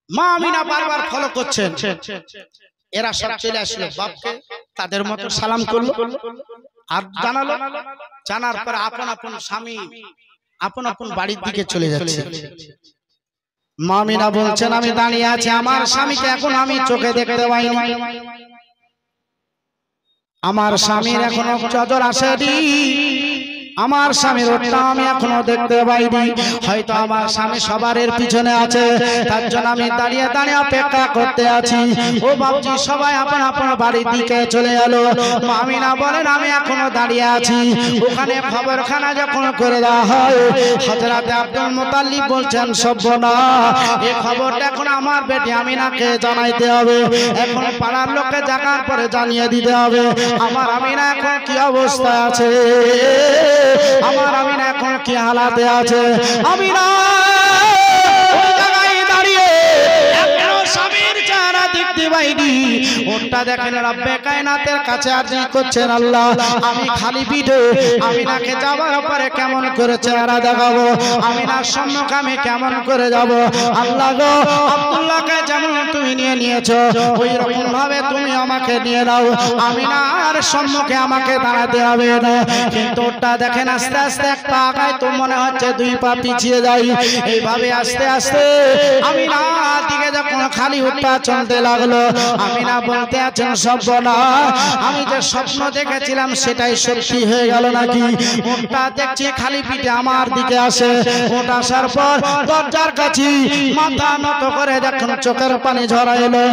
মা আমিনা বারবার ফলো করছেন এরা সব চলে আসলো বাপকে তাদের মতো সালাম করলো আর জানালো জানার পর আপন আপন স্বামী আপন আপন বাড়ির দিকে চলে যাচ্ছে মামিনা বলছেন আমি দাঁড়িয়ে আছি আমার স্বামীকে এখন আমি চোখে দেখতে পাইনি আমার স্বামীর এখনো চাদর আসেনি আমার স্বামীর ওটা আমি এখনো দেখতে পাইনি হয়তো আমার স্বামী সবারের পিছনে আছে তার জন্য আমি দাঁড়িয়ে দাঁড়িয়ে অপেক্ষা করতে আছি ও বাবজি সবাই আপন আপন বাড়ির দিকে চলে এলো মামিনা বলেন আমি এখনো দাঁড়িয়ে আছি ওখানে খবরখানা যখন করে দেওয়া হয় হযরত আব্দুল মুতাল্লিব বলছেন সব্বনা এই খবরটা এখন আমার বেটি আমিনাকে জানাইতে হবে এখন পাড়ার লোককে জাগার পরে জানিয়ে দিতে হবে আমার আমিনা এখন কি অবস্থায় আছে আমার আমিনা এখন কি হালাতে আছে আমিনা ওই জায়গায় দাঁড়িয়ে এখনো স্বামীর চেহারা দেখতে পাইনি ওটা দেখেন রব্বে কায়নাতের কাছে আরজি করছেন আল্লাহ আমি খালি পিঠে আমিনাকে যাবার পরে কেমন করে চেহারা দেখাবো আমিনার সম্মুখে আমি কেমন করে যাব আল্লাহ গো আব্দুল্লাহকে যেমন তুমি নিয়ে নিয়েছো ওই রকম ভাবে তুমি আমাকে নিয়ে নাও আমিনার সম্মুখে আমাকে দাঁড়াতে হবে না কিন্তু ওটা দেখেন আস্তে আস্তে এক পা আগায় তো মনে হচ্ছে দুই পা পিছিয়ে যাই এইভাবে আস্তে আস্তে আমিনার দিকে যখন খালি উঠা চলতে লাগলো আমিনা বলতে আছেন সর্বনা আমি যে স্বপ্ন দেখেছিলাম সেটাই সত্যি হয়ে গেল নাকি ওটা দেখছি খালি পিঠে আমার দিকে আসে ওটা আসার পর দরজার কাছে মাথা নত করে যখন চোখের পানি ঝরাইলো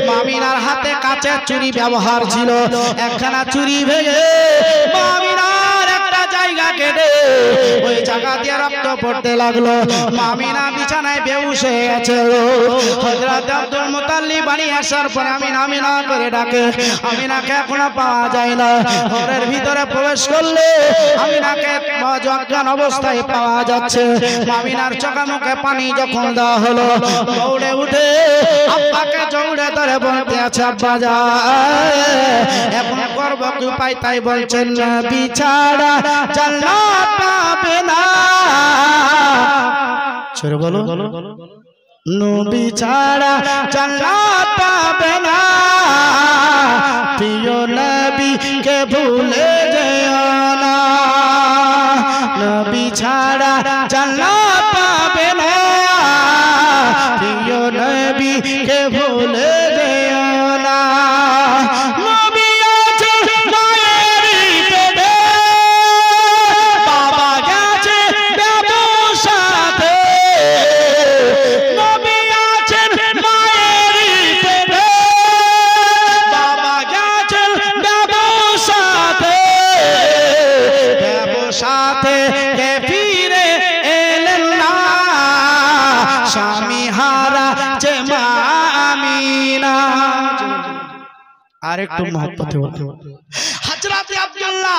মামিনার হাতে কাচের চুরি ব্যবহার ছিল একখানা চুরি ভেঙে মামিনার একটা জায়গা কেটে ওই জায়গা দিয়ে রক্ত পড়তে লাগলো মামিনা বিছানায় বেহুশ হয়ে গেছে হযরত আব্দুল মুত্তালিব বাড়ি আসার পর আমিনা করে ডাকে আমিনাকে এখনো পাওয়া যায় না ঘরের ভিতরে প্রবেশ করলে আমিনাকে অজ্ঞান অবস্থায় পাওয়া যাচ্ছে মামিনার চোখে মুখে পানি যখন দেওয়া হলো দৌড়ে উঠে আব্বাকে জড়িয়ে ধরে বলতে আছে আব্বা যা এখন করব কি উপায় তাই বলছেন বিছাড়া জান্নাত পাবে না ছেড়ে বলো নবী ছাড়া জান্নাত পাবে না প্রিয় নবীকে ভুলে যেও না নবী ছাড়া জান্নাত পাবে না প্রিয় নবীকে ভুলে যেও না নবী আছে মায়ের পেটে বাবা গেছে ব্যবসাতে নবী আছেন মায়ের পেটে বাবা গেছেন ব্যবসাতে ব্যবসাতে ফিরে এলেন না স্বামী হারা যে মা আমিনা আরেকটু মহব্বতে বলতে হযরতে আব্দুল্লাহ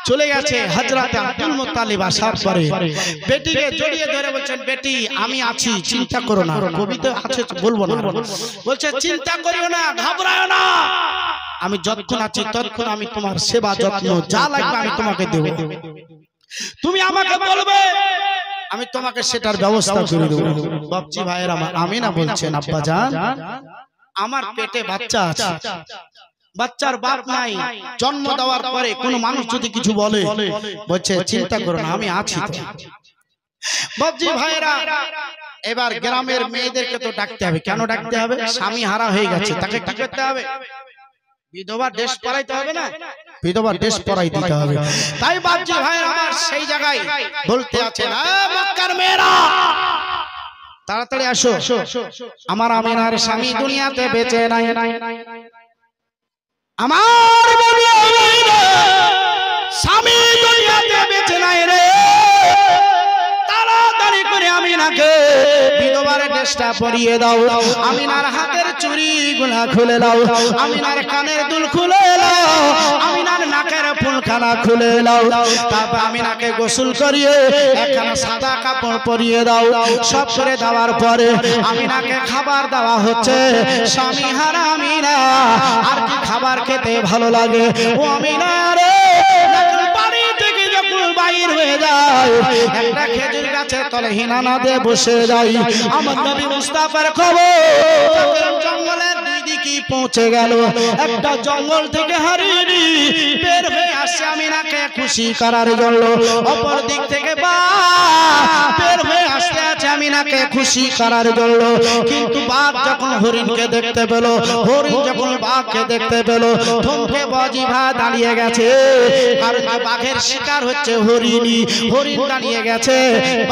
চলে গেছে হযরতে আব্দুল মুত্তালিব আসার পরে বেটিকে জড়িয়ে ধরে বলছেন বেটি আমি আছি চিন্তা করো না কবিতা আছে বলবো না বলছে চিন্তা করিও না ঘাবড়ায়ো না আমি যতক্ষণ আছি ততক্ষণ আমি তোমার সেবা যত্ন যা লাগবে আমি তোমাকে দেব তুমি আমাকে বলবে আমি তোমাকে সেটার ব্যবস্থা করে দেব বাপজি ভাইয়ের আমার আমিনা বলছেন আব্বা জান আমার পেটে বাচ্চা আছে বাচ্চার বাপ নাই জন্ম দেওয়ার পরে কোনো মানুষ যদি কিছু বলে বলছে চিন্তা করো না আমি আছি বাপজি ভাইয়েরা এবার গ্রামের মেয়েদেরকে তো ডাকতে হবে কেন ডাকতে হবে স্বামী হারা হয়ে গেছে তাকে কি করতে হবে বিধবা দেশ পড়াইতে হবে না বিধবা দেশ পড়াই দিতে হবে তাই বাপজি ভাইয়েরা আমার সেই জায়গায় বলতে আছেন মক্কার মেয়েরা তাড়াতাড়ি আসো আমার আমিনার স্বামী দুনিয়াতে বেঁচে নাই আমার স্বামী দুনিয়াতে বেঁচে নাই রে তাড়াতাড়ি করে আমিনাকে বিধবার ড্রেসটা পরিয়ে দাও আমিনার হাতের চুড়ি গুলা খুলে দাও আমিনার কানের দুল খুলে দাও আমিনার নাকের ফুলখানা খুলে দাও তারপর আমিনাকে গোসল করিয়ে একখানা সাদা কাপড় পরিয়ে দাও সব করে দেওয়ার পরে আমিনাকে খাবার দেওয়া হচ্ছে স্বামী হারা আমিনা আর কি খাবার খেতে ভালো লাগে ও আমিনা রে বাড়ি থেকে যখন বাইর হয়ে যায় একটা খেজুর গাছের তলে হিনানা দিয়ে বসে যাই আমার নবী মুস্তাফার খবর জঙ্গলের দুই দিকে পৌঁছে গেল একটা জঙ্গল থেকে হারিয়ে বের হয়ে আসছে আমিনাকে খুশি করার জন্য অপর দিক থেকে বের হয়ে আসতে আছে আমিনাকে খুশি করার জন্য কিন্তু বাঘ যখন হরিণকে দেখতে পেল হরিণ যখন বাঘকে দেখতে পেল থমকে বাজিভা দাঁড়িয়ে গেছে কারণ বাঘের শিকার হচ্ছে হরিণী হরিণ দাঁড়িয়ে গেছে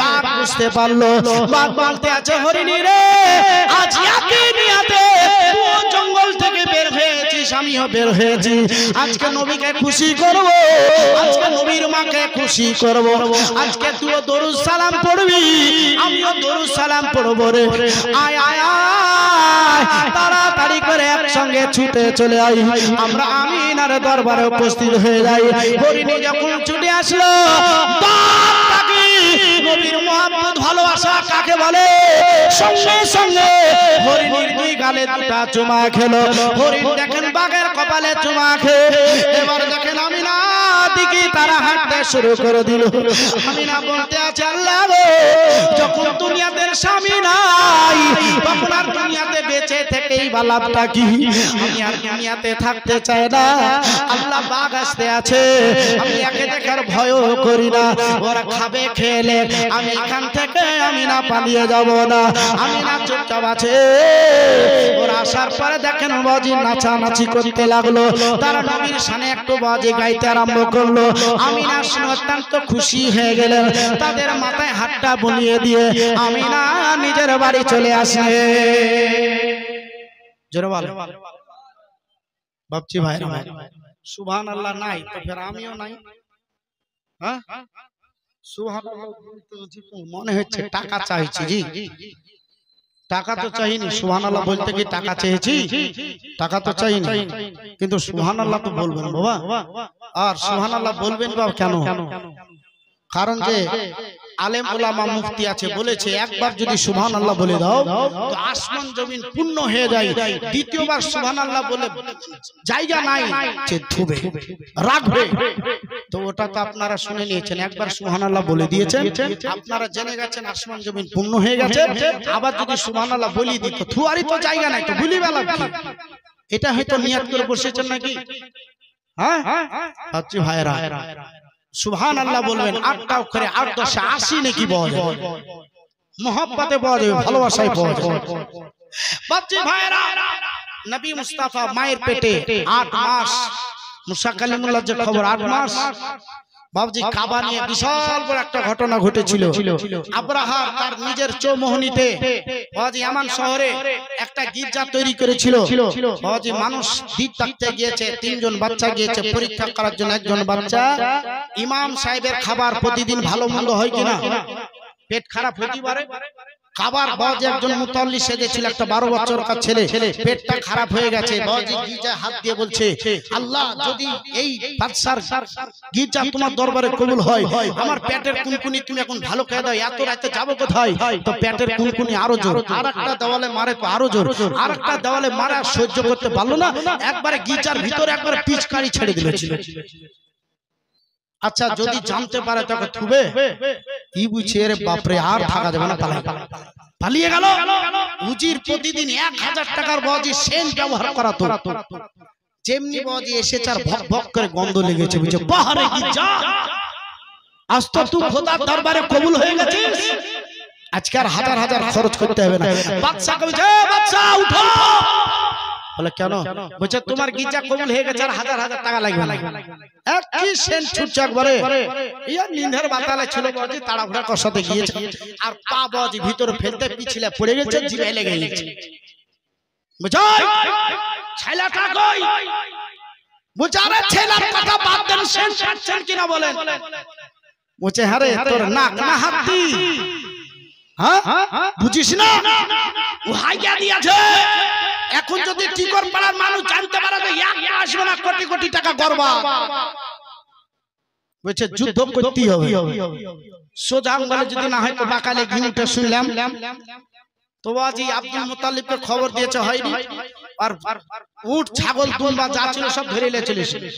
বাঘ বুঝতে পারলো বাঘ বলতে আছে হরিণী রে আজ একই নিয়াতে জঙ্গল থেকে বের হয়েছিস আমিও বের হয়েছি আজকে নবীকে খুশি করব আজকে নবীর মাকে খুশি করব আজকে তুইও দরুদ সালাম পড়বি আমিও দরুদ সালাম পড়ব রে আয় আয় আয় তাড়াতাড়ি করে একসঙ্গে ছুটে চলে আই আমরা আমিনার দরবারে উপস্থিত হয়ে যাই হরিণী যখন ছুটে আসলো নবীর মোহাম্মদ ভালোবাসা কাকে বলে সঙ্গে সঙ্গে হরিণীর দুই গালে দুটা চুমা খেলো হরিণ দেখেন বাঘের কপালে চুমা খেয়ে এবার দেখেন আমিনা তারা হাঁটতে শুরু করে দিল। আমিনা বলতে আছে আল্লাহ গো, যখন দুনিয়াতে স্বামী নাই তখন আর দুনিয়াতে বেঁচে থেকেই বা লাভটা কি? আমি আর দুনিয়াতে থাকতে চাই না। আল্লাহ বাঘ আসতে আছে, আমি একে দেখার ভয়ও করি না। ওরা খাবে খেলে আমি এখান থেকে আমি না পালিয়ে যাব না। আমি না চুপচাপ আছে। ওরা আসার পরে দেখেন বাজি নাচানাচি করতে লাগলো। তারা নবীর শানে একটু বাজি গাইতে আরম্ভ করলো। আমি না শুনে অত্যন্ত খুশি হয়ে গেলেন। তাদের মাথায় হাতটা বুলিয়ে দিয়ে আমি না নিজের বাড়ি চলে আসে। জোরে বল বাপজি ভাই, সুবহানাল্লাহ নাই তো ফের আমিও নাই। হ্যাঁ সুবহানাল্লাহ মনে হচ্ছে টাকা চাইছি। জি টাকা তো চাইনি। সুবহানাল্লাহ বলতে কি টাকা চেয়েছি? টাকা তো চাইনি, কিন্তু সুবহানাল্লাহ তো বলবেন বাবা। আর সুবহানাল্লাহ বলবেন বাবা কেন? কারণ যে আলেম ওলামা মুফতি আছে বলেছে একবার যদি সুবহানাল্লাহ বলে দাও তো আসমান জমিন পূর্ণ হয়ে যায়। দ্বিতীয়বার সুবহানাল্লাহ বলে জায়গা নাই যে ধুবে রাখবে। তো ওটা তো আপনারা শুনে নিয়েছেন। একবার সুবহানাল্লাহ বলে দিয়েছেন, আপনারা জেনে গেছেন আসমান জমিন পূর্ণ হয়ে গেছে। আবার যদি সুবহানাল্লাহ বলি দিত থুয়ারই তো জায়গা নাই, তো ভুলি বেলা কি? এটা হয়তো নিয়ত করে বসেছেন নাকি? হ্যাঁ আচ্ছা ভাইরা, সুবহানাল্লাহ বলবেন 8টা অক্ষরে 8 10 80 নাকি পাওয়া যাবে। মোহাব্বতে পাওয়া যাবে, ভালোবাসায় পাওয়া যাবে। বাচ্চা ভাইরা, নবী মুস্তাফা মায়ের পেটে 8 মাস, মুসা কালিমুল্লাহর যে খবর 8 মাস। বাবজি কাবা নিয়ে বিশাল বড় একটা ঘটনা ঘটেছিল। আব্রাহা তার নিজের চৌমোহনীতে বাবজি ইয়ামান শহরে একটা গির্জা তৈরি করেছিল। বাবজি মানুষ দিক থাকতে গিয়েছে, 3 জন বাচ্চা গিয়েছে পরীক্ষা করার জন্য। একজন বাচ্চা ইমাম সাহেবের খাবার প্রতিদিন ভালো মন্দ হয় কিনা, পেট খারাপ হতে পারে। খাবার বাবজি একজন মুতাল্লি সেজেছিল, একটা 12 বছরকার ছেলে, পেটটা খারাপ হয়ে গেছে। বাবজি গির্জায় হাত দিয়ে বলছে আল্লাহ যদি এই বাদশার গির্জা তোমার দরবারে কবুল হয়, আমার পেটের কুনকুনি তুমি এখন ভালো করে দাও। এত রাতে যাব কোথায়? তো পেটের কুনকুনি আরো জোর, আরেকটা দেওয়ালে মারে তো আরো জোর, আরেকটা দেওয়ালে মারা সহ্য করতে পারলো না। একবারে গির্জার ভিতরে একবারে পিচকারি ছেড়ে দিয়েছিল। আচ্ছা যদি জানতে পারে তাকে থুবে কি বুঝছে রে বাপরে, আর থাকা যাবে না, পালিয়ে গেল। উজির প্রতিদিন 1000 টাকার বাজি সেন্ট ব্যবহার করাতো। যেমনি বাজি এসেছে আর ভক ভক করে গন্ধ লেগেছে, বুঝছে পাহাড়ে কি যা আজ তো তুই খোদার দরবারে কবুল হয়ে গেছিস, আজকে আর 1000 খরচ করতে হবে না। বাদশা কইছে বাদশা উঠো। বলে কেন? বলছে তোমার গির্জা কবুল হয়ে গেছে আর 1000 টাকা লাগবে না। এক কি সেন্ট ছুটছে একবারে। ইয়া নিন্দার বাতালে ছিল বাজি, তাড়াহুড়া কষাতে গিয়েছে আর পা বাজি ভিতরে ফেলতে পিছলে পড়ে গেছে, জিভে লেগে গেছে। বুঝাই ছেলেটা কই? বুঝারে ছেলের কথা বাদ দেন, সেন্ট ছাড়ছেন কিনা বলেন? বলছে হ্যাঁ রে, তোর নাক না হাতি, হ্যাঁ বুঝিস না ও হাইয়া দিয়েছে। এখন যদি টিকর পাড়ার মানুষ জানতে পারে তো একটা আসবে না, কোটি কোটি টাকা গরবা। বলছে যুদ্ধ করতেই হবে। সোজা আঙ্গুলে যদি না হয় তো বাকালে ঘিউটা শুনলাম তো বাজি আব্দুল মুত্তালিবকে খবর দিয়েছে, হয়নি। আর উট ছাগল দুম্বা যা ছিল সব ধরে নিয়ে চলে এসেছে।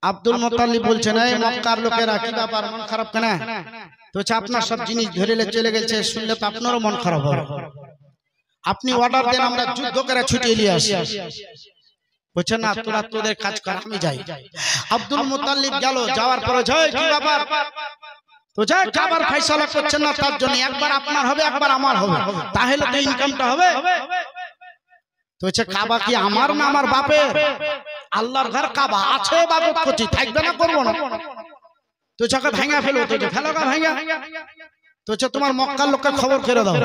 আব্দুল মুত্তালিব বলছেন এই মক্কার লোকেরা কি ব্যাপার, মন খারাপ কেন? তো আপনার সব জিনিস ধরে নিয়ে চলে গেছে, শুনলে তো আপনারও মন খারাপ হবে। আপনি অর্ডার দেন, আমরা যুদ্ধ করে ছুটিয়ে নিয়ে আসি। বলছে না, তোরা তোদের কাজ কর, আমি যাই। আব্দুল মুত্তালিব গেল, যাওয়ার পরে কি ব্যাপার? তো যাই খাবার ফয়সালা করছেন না, তার জন্য একবার আপনার হবে একবার আমার হবে, তাহলে তো ইনকামটা হবে। তো কাবা কি আমার না আমার বাপের? আল্লাহর ঘর কাবা আছে, ইবাদত করছি, থাকবে না করবো না? তো চাকা ভাঙা ফেলো, তো ফেলো গা ভাঙা। তো তোমার মক্কার লোককে খবর করে দাও।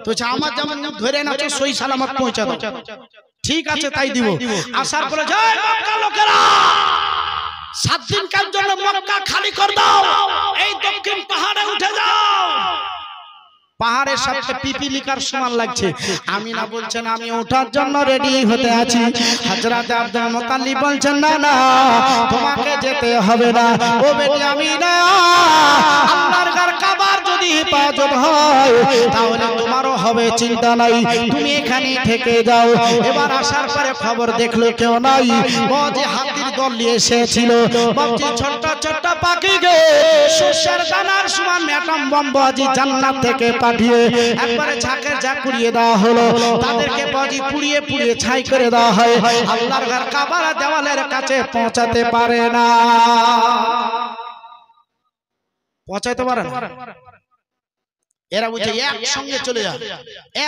তো আমার যেমন ধরে না সই সালামত পৌঁছা দাও। ঠিক আছে তাই দিব। আসার পরে জয় মক্কার লোকেরা 7 দিনকার জন্য মক্কা খালি করে দাও, এই দক্ষিণ পাহাড়ে উঠে যাও। পাহাড়ের সাথে পিপিলিকার সমান লাগছে। আমিনা বলছেন আমি ওঠার জন্য রেডি হতে আছি। হযরত আব্দুল মুত্তালিব বলছেন না না, তোমাকে যেতে হবে না। ও বেটি আমিনা, আল্লাহর ঘর কাবার যদি হেফাজত হয় তাহলে তোমারও হবে, চিন্তা নাই, তুমি এখানে থেকে যাও। এবার আসার পরে খবর দেখলো কেউ নাই, বাবাজি হাতির দল নিয়ে এসেছিল। বাবাজি ছোট্ট ছোট্ট পাখিকে শস্যের দানার সমান ম্যাটাম বম বাবাজি জান্নাত থেকে পাঠিয়ে একবারে ঝাঁকের ঝাঁক পুড়িয়ে দেওয়া হলো। তাদেরকে বাবাজি পুড়িয়ে পুড়িয়ে ছাই করে দেওয়া হয়। আল্লাহর ঘর কাবার দেওয়ালের কাছে পৌঁছাতে পারে না, পৌঁছাতে পারে না। এরা বুঝে একসঙ্গে চলে যাবে,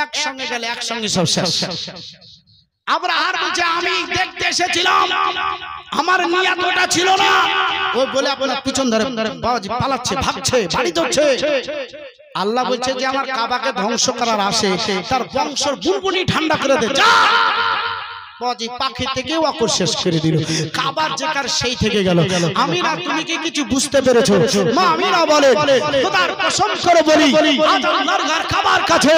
একসঙ্গে গেলে একসঙ্গে সব শেষ। আব্রাহার বলছে আমি দেখতে এসেছিলাম, আমার নিয়ত ওটা ছিল না। ওই বলে আপনার পিছন ধরে বাবাজি পালাচ্ছে, ভাগছে, বাড়ি ধরছে। আল্লাহ বলছে যে আমার কাবাকে ধ্বংস করার আসে তার বংশের বুনবুনি ঠান্ডা করে দে। যা বাবাজি পাখি থেকে ওয়াকর শেষ করে দিল, কাবার যেকার সেই থেকে গেল। আমিনা তুমি কি কিছু বুঝতে পেরেছো? মা আমিনা বলে খোদার কসম করে বলি আজ আল্লাহর ঘর কাবার কাছে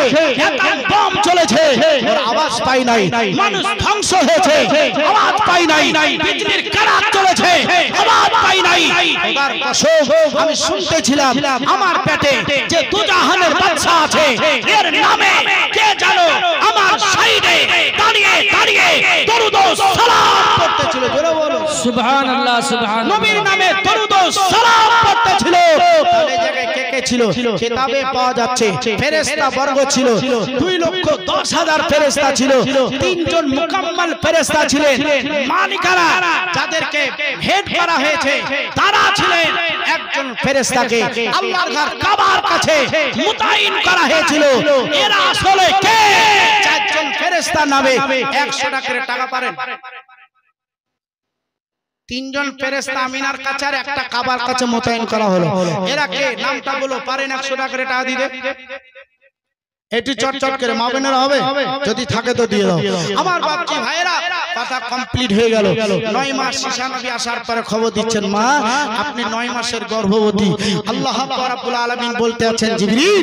একটা বম চলেছে, ওর আওয়াজ পাই নাই। মানুষ ধ্বংস হয়েছে, আওয়াজ পাই নাই। বিজলির কড়াক চলেছে, আওয়াজ পাই নাই। খোদার কসম আমি শুনতেছিলাম আমার পেটে যে দুজাহানের বাদশা আছে এর নামে কে জানো আমার সাইডে দাঁড়িয়ে দাঁড়িয়ে দরুদ ও সালাম পড়তেছিল। জোরে বলো সুবহানাল্লাহ, সুবহানাল্লাহ। নবীর নামে দরুদ ও সালাম পড়তেছিল। তাহলে জায়গায় কে কে ছিল? কিতাবে পাওয়া যাচ্ছে ফেরেশতা বর্গ ছিল 2,10,000 ফেরেশতা ছিল। 3 জন মুকাম্মাল ফেরেশতা ছিলেন। মালিকারা যাদেরকে হেড করা হয়েছে তারা ছিলেন একজন ফেরেশতাকে আল্লাহর ঘর কাবার কাছে মুতাইন করা হয়েছিল। এরা আসলে কে? 4 জন ফেরেশতা নামে 100 টাকা পারেন। 3 জন ফেরেশতা আমিনার কাছে আর একটা কাবার কাছে মোতায়েন করা হলো। এরা কে? নামটা বলো, পারেন 100 টাকা দিতে? এটি চটচট করে মা বোনেরা হবে, যদি থাকে তো দিয়ে দাও। আমার বাপজি ভাইরা কথা কমপ্লিট হয়ে গেল। 9 মাস ঈসা নবী আসার পরে খবর দিচ্ছেন মা আপনি 9 মাসের গর্ভবতী। আল্লাহ রাব্বুল আলামিন বলতে আছেন জিবরিল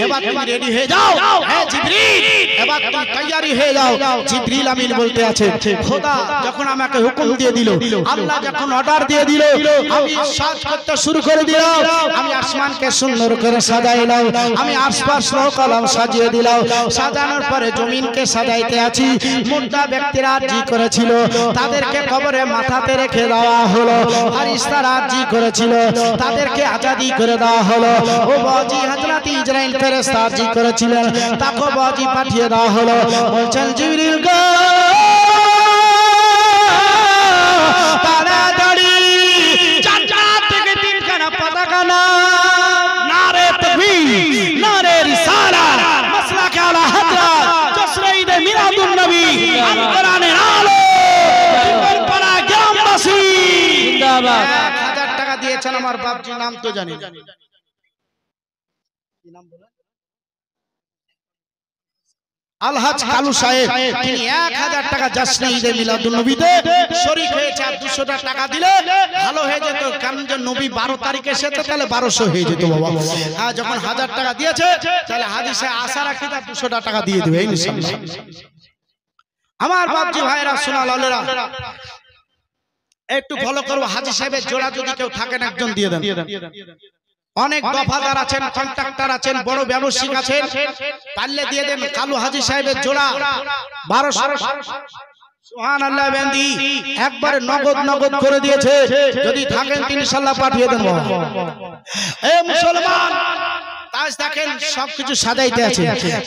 এবার তুমি রেডি হয়ে যাও। হ্যাঁ জিবরিল এবার তুমি তৈয়ারি হয়ে যাও। জিবরিল আমিন বলতে আছে খোদা যখন আমাকে হুকুম দিয়ে দিল, আল্লাহ যখন অর্ডার দিয়ে দিল, আমি সাজ করতে শুরু করে দিলাম। আমি আসমানকে সুন্দর করে সাজাইলাম, আমি আশপাশ কলম সাজিয়ে দিলাম। সাজানোর পরে জমিনকে সাজাইতে আছি। মুর্দা ব্যক্তিরা আরজি করেছিল তাদেরকে কবরে মাথাতে রেখে দেওয়া হলো। ফারিস্তারা আরজি করেছিল তাদেরকে আজাদি করে দেওয়া হলো। ও বাজি হযরত ইসরাইল ফেরেশতা আরজি করেছিলেন তাকে বাজি পাঠিয়ে দেওয়া হলো। বলছেন জিবরিল গো তাড়াতাড়ি জান্নাত থেকে 3খানা পতাকা না, নারে তাকবীর, নারে রিসালাত, মাসলাকে আলা হযরত, জশরে ঈদে মিলাদুন নবী, আল কোরআনের আলো, জীবনপাড়া গ্রামবাসী জিন্দাবাদ। 1000 টাকা দিয়েছেন আমার বাপজি, নাম তো জানি না, কি নাম বলেন? আলহাজ কালু সাহেব। তিনি 1000 টাকা জশ্নে ঈদে মিলাদুন নবীতে শরীক হয়েছে। আর 200 টাকা দিলে ভালো হয়ে যেত, কারণ যে নবী 12 তারিখে এসেছে তাহলে 1200 হয়ে যেত বাবা। হ্যাঁ যখন 1000 টাকা দিয়েছে তাহলে হাদিসে আশা রাখি তার 200 টাকা দিয়ে দেবে ইনশাআল্লাহ। আমার বাপজি ভাইরা সোনালালেরা একটু ফলো করবো। হাজী সাহেবের জোড়া যদি কেউ থাকেন একজন দিয়ে দেন। অনেক দফাদার আছেন, কন্ট্রাক্টর আছেন, বড় ব্যবসায়িক আছেন, পারলে দিয়ে দেন। কালু হাজী সাহেবের জোড়া 1200 সুবহানাল্লাহ বেন্দি একবারে নগদ করে দিয়েছে। যদি থাকেন ইনশাআল্লাহ পাঠিয়ে দেন বাবা। এ মুসলমান তাজ দেখেন সবকিছু সাজাইতে আছে।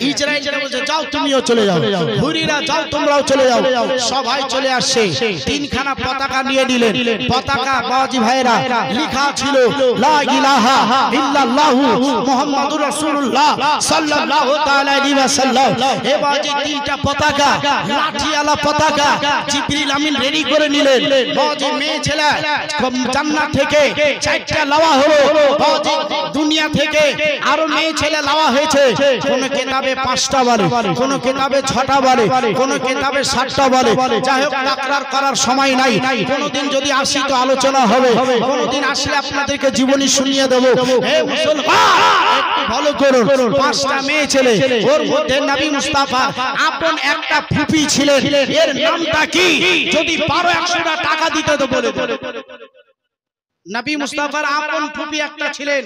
ইসরায়েল বলছে যাও তুমিও চলে যাও, হুরিরা যাও তোমরাও চলে যাও। সবাই চলে আসছে, 3খানা পতাকা নিয়ে নিলেন। পতাকা বাজি ভাইরা লেখা ছিল লা ইলাহা ইল্লাল্লাহু মুহাম্মাদুর রাসূলুল্লাহ সাল্লাল্লাহু তাআলা আলাইহি ওয়াসাল্লাম। এ বাজি 3টা পতাকা, লাঠিওয়ালা পতাকা জিবরিল আমিন রেডি করে নিলেন। বাজি মেয়ে ছেলে জান্নাত থেকে 4টা লাওয়া হলো, বাজি দুনিয়া থেকে আরো মেয়ে ছেলে লাওয়া হয়েছে। কোন কিতাবে 5টা বলে, কোন কিতাবে 6টা বলে, কোন কিতাবে 7টা বলে। যাই হোক তাকরার করার সময় নাই, কোনদিন যদি আসি তো আলোচনা হবে, কোনদিন আসলে আপনাদেরকে জীবনী শুনিয়ে দেব। হে মুসলমান একটু ভালো করুন। 5টা মেয়ে ছেলে, ওর মধ্যে নবী মুস্তাফা আপন একটা ফুপি ছিলেন। এর নামটা কি? যদি 1200 টাকা দিতে তো বলে দেন। নবী মুস্তাফার আপন ফুপি একটা ছিলেন,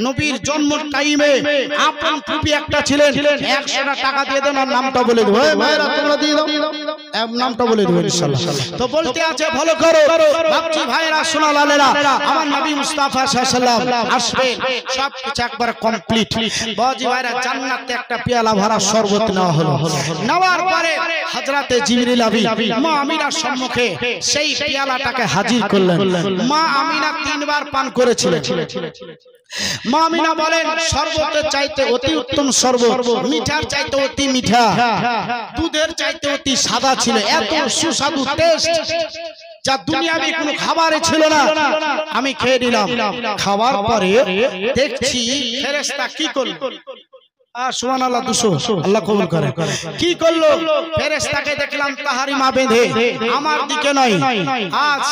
নবীর জন্ম টাইমে আপন ফুপি একটা ছিলেন। 100 টাকা দিয়ে দেন আর নামটা বলে দেবো। ভাইরা তোমরা দিয়ে দাও, নামটা বলে দেবো ইনশাআল্লাহ। তো বলতে আছে ভালো করো বাপজি ভাইরা, সোনা লালেরা, আমার নবী মুস্তাফা সাল্লাল্লাহু আলাইহি ওয়াসাল্লাম আসবেন, সব কিছু একবার কমপ্লিট। বাপজি ভাইরা, জান্নাতে একটা পেয়ালা ভরা শরবত নেওয়া হলো। নেওয়ার পরে হযরতে জিবরিল আমিন মা আমিনার সম্মুখে সেই পেয়ালাটাকে হাজির করলেন। মা আমিনা 3 বার পান করেছিলেন। মা আমিনা বলেন, শরবতের চাইতে অতি উত্তম শরবত, মিঠার চাইতে অতি মিঠা, দুধের চাইতে অতি সাদা ছিল, এত সুস্বাদু টেস্ট যা দুনিয়াবি কোনো খাবারে ছিল না। আমি খেয়ে নিলাম। খাওয়ার পরে দেখছি ফেরেশতা কি করল, সুবহানাল্লাহ, 200 আল্লাহ কবুল করে। কি করলো? ফেরেশতাকে দেখলাম তাহারিমা বেঁধে আমার দিকে নয়, আজ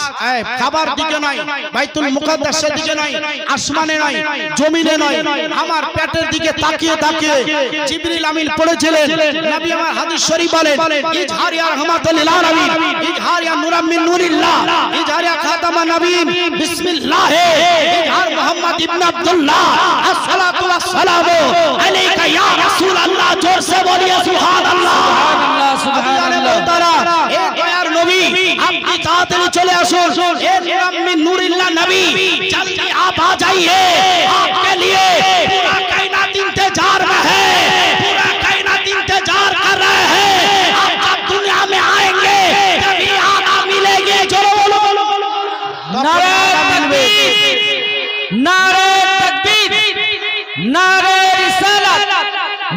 খাবার দিকে নয়, বাইতুল মুকাদ্দাসের দিকে নয়, আসমানে নয়, জমিনে নয়, আমার পেটের দিকে তাকিয়ে তাকিয়ে জিবরিল আমিন পড়েছিলেন। নবী আমার হাদিস শরীফ বলেন, ইজহারিয়া রাহমাতুল লিল আলামিন, ইজহারিয়া নূরাম মিন নূরিল্লাহ, ইজহারিয়া খাতামান নবীন, বিসমিল্লাহ, ইজহার মুহাম্মদ ইবনে আব্দুল্লাহ, আসসালাতু ওয়াসসালামু আলাইকা या रसूल अल्लाह। जोर से बोलिए सुभान अल्लाह, सुभान अल्लाह। ए दयार नबी, आपकी तातली चले আসুন। ए नूराम मिन नूरिल्लाह नबी, जल्दी आप आ जाइए, आपके लिए पूरा कायनात इंतजार में है, पूरा कायनात इंतजार कर रहे हैं। आप जब दुनिया में आएंगे तभी आना मिलेंगे। चलो बोलो नारे तकबीर, नारे तकबीर, नारे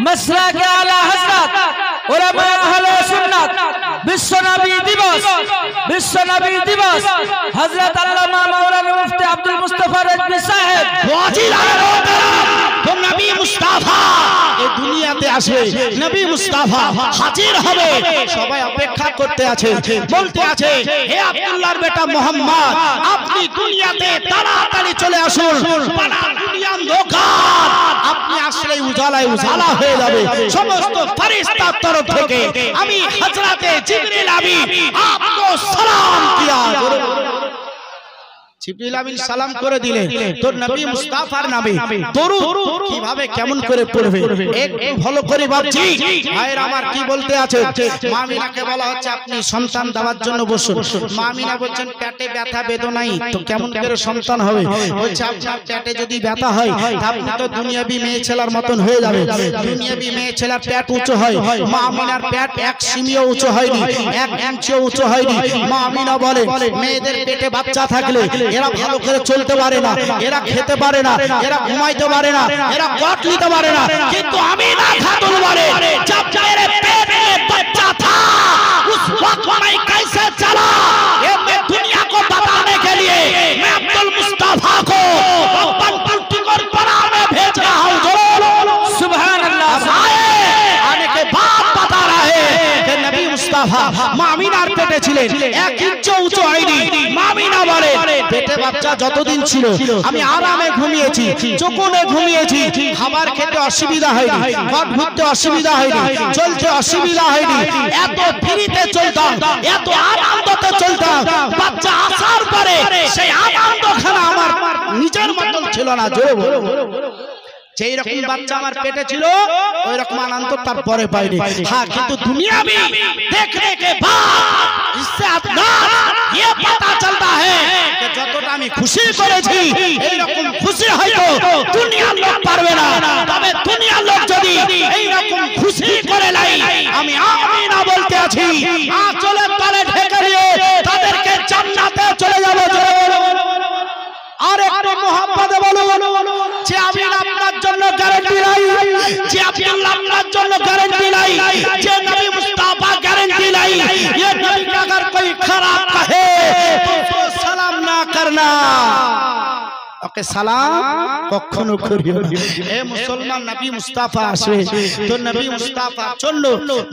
मसला के आला हजरत उलमा अहले सुन्नत विश्व नबी दिवस, विश्व नबी दिवस हजरत अल्लामा मौलाना मुफ्ती अब्दुल मुस्तफा रिजवी साहेब नबी मुस्ताफा এই দুনিয়াতে আসবে, নবী মুস্তাফা হাজির হবে, সবাই অপেক্ষা করতে আছে, বলতে আছে, হে আব্দুল্লাহর বেটা মোহাম্মদ, আপনি দুনিয়াতে তাড়াতাড়ি চলে আসুন, বড় দুনিয়া অন্ধকার, আপনি আসলে উজালায় উজালা হয়ে যাবে। সমস্ত ফেরেশতার তরফ থেকে আমি হযরতে জিবরিল আমিন আপকো সালাম কিয়া। জিবরিল আমিন সালাম করে দিলেন, তো নবী মুস্তাফার নামে দরুদ কিভাবে কেমন করে পড়বে একটু ভালো করে ভাবছি। ভাইরা আমার কি বলতে আছে, মা আমিনাকে বলা হচ্ছে আপনি সন্তান দেওয়ার জন্য বসুন। মা আমিনা বলছেন পেটে ব্যথা বেদনাই তো কেমন করে সন্তান হবে? বলছে আপনার পেটে যদি ব্যথা হয় আপনি তো দুনিয়াবি মেয়ে ছেলের মতন হয়ে যাবে। দুনিয়াবি মেয়ে ছেলের পেট উঁচু হয়, মা আমিনার পেট 1 সিমিও উঁচু হয়নি, 1 ইঞ্চিও উঁচু হয়নি। মা আমিনা বলে মেয়েদের পেটে বাচ্চা থাকলে এরা ভালো করে চলতে পারে না, এরা খেতে পারে না, এরা ঘুমাইতে পারে না, এরা কট নিতে পারে না। কিন্তু আমিনা খাতুন বলে जब मेरे पेट में बच्चा था उस वक्त मैं कैसे चला, ये मैं दुनिया को बताने के लिए मैं अब्दुल मुस्तफा को टिकर बना में भेज रहा हूं। सुभान अल्लाह। आने के बाद बता रहे कि नबी मुस्तफा মা আমিনার পেটে ছিলেন, 1 ইঞ্চি উঁচু হয়নি। মা আমিনা বলে পেটে বাচ্চা যতদিন ছিল আমি আরামে ঘুমিয়েছি, চোখে ঘুমিয়েছি, খাবার খেতে অসুবিধা হয়নি, ঘর ঘুরতে অসুবিধা হয়নি, চলতে অসুবিধা হয়নি, এত ফ্রিতে চলতাম, এত আনন্দতে চলতাম। বাচ্চা আসার পরে সেই আনন্দখানা আমার নিজের মতন ছিল না। জোরে বলো, যেই রকম বাচ্চা আমার পেটে ছিল ওই রকম আনন্দ তারপরে পাইনি। হ্যাঁ, কিন্তু দুনিয়া में देखने के बाद इससे अपना ये पता चलता है कि যতটা আমি খুশি করেছি এই রকম খুশি হয়তো দুনিয়ার লোক পারবে না। তবে দুনিয়ার লোক যদি এই রকম খুশি করে নাই, আমি আমিনা বলতে আছি, আঁচলের তলে ঢেকে দিয়ে তাদেরকে জান্নাতে চলে যাব। আর একটু মোহাম্মদে বলো যে আমি আপনার জন্য গ্যারান্টি নাই, যে আব্দুল্লাহ আপনার জন্য গ্যারান্টি নাই, যে নবী মুস্তাফা গ্যারান্টি নাই। ये नबी का अगर कोई खराब कहे तो सलाम ना करना। আমাকে সালাম কখনো করিও না। এ মুসলমান, নবী মুস্তাফা আসবে, তো নবী মুস্তাফা জন্য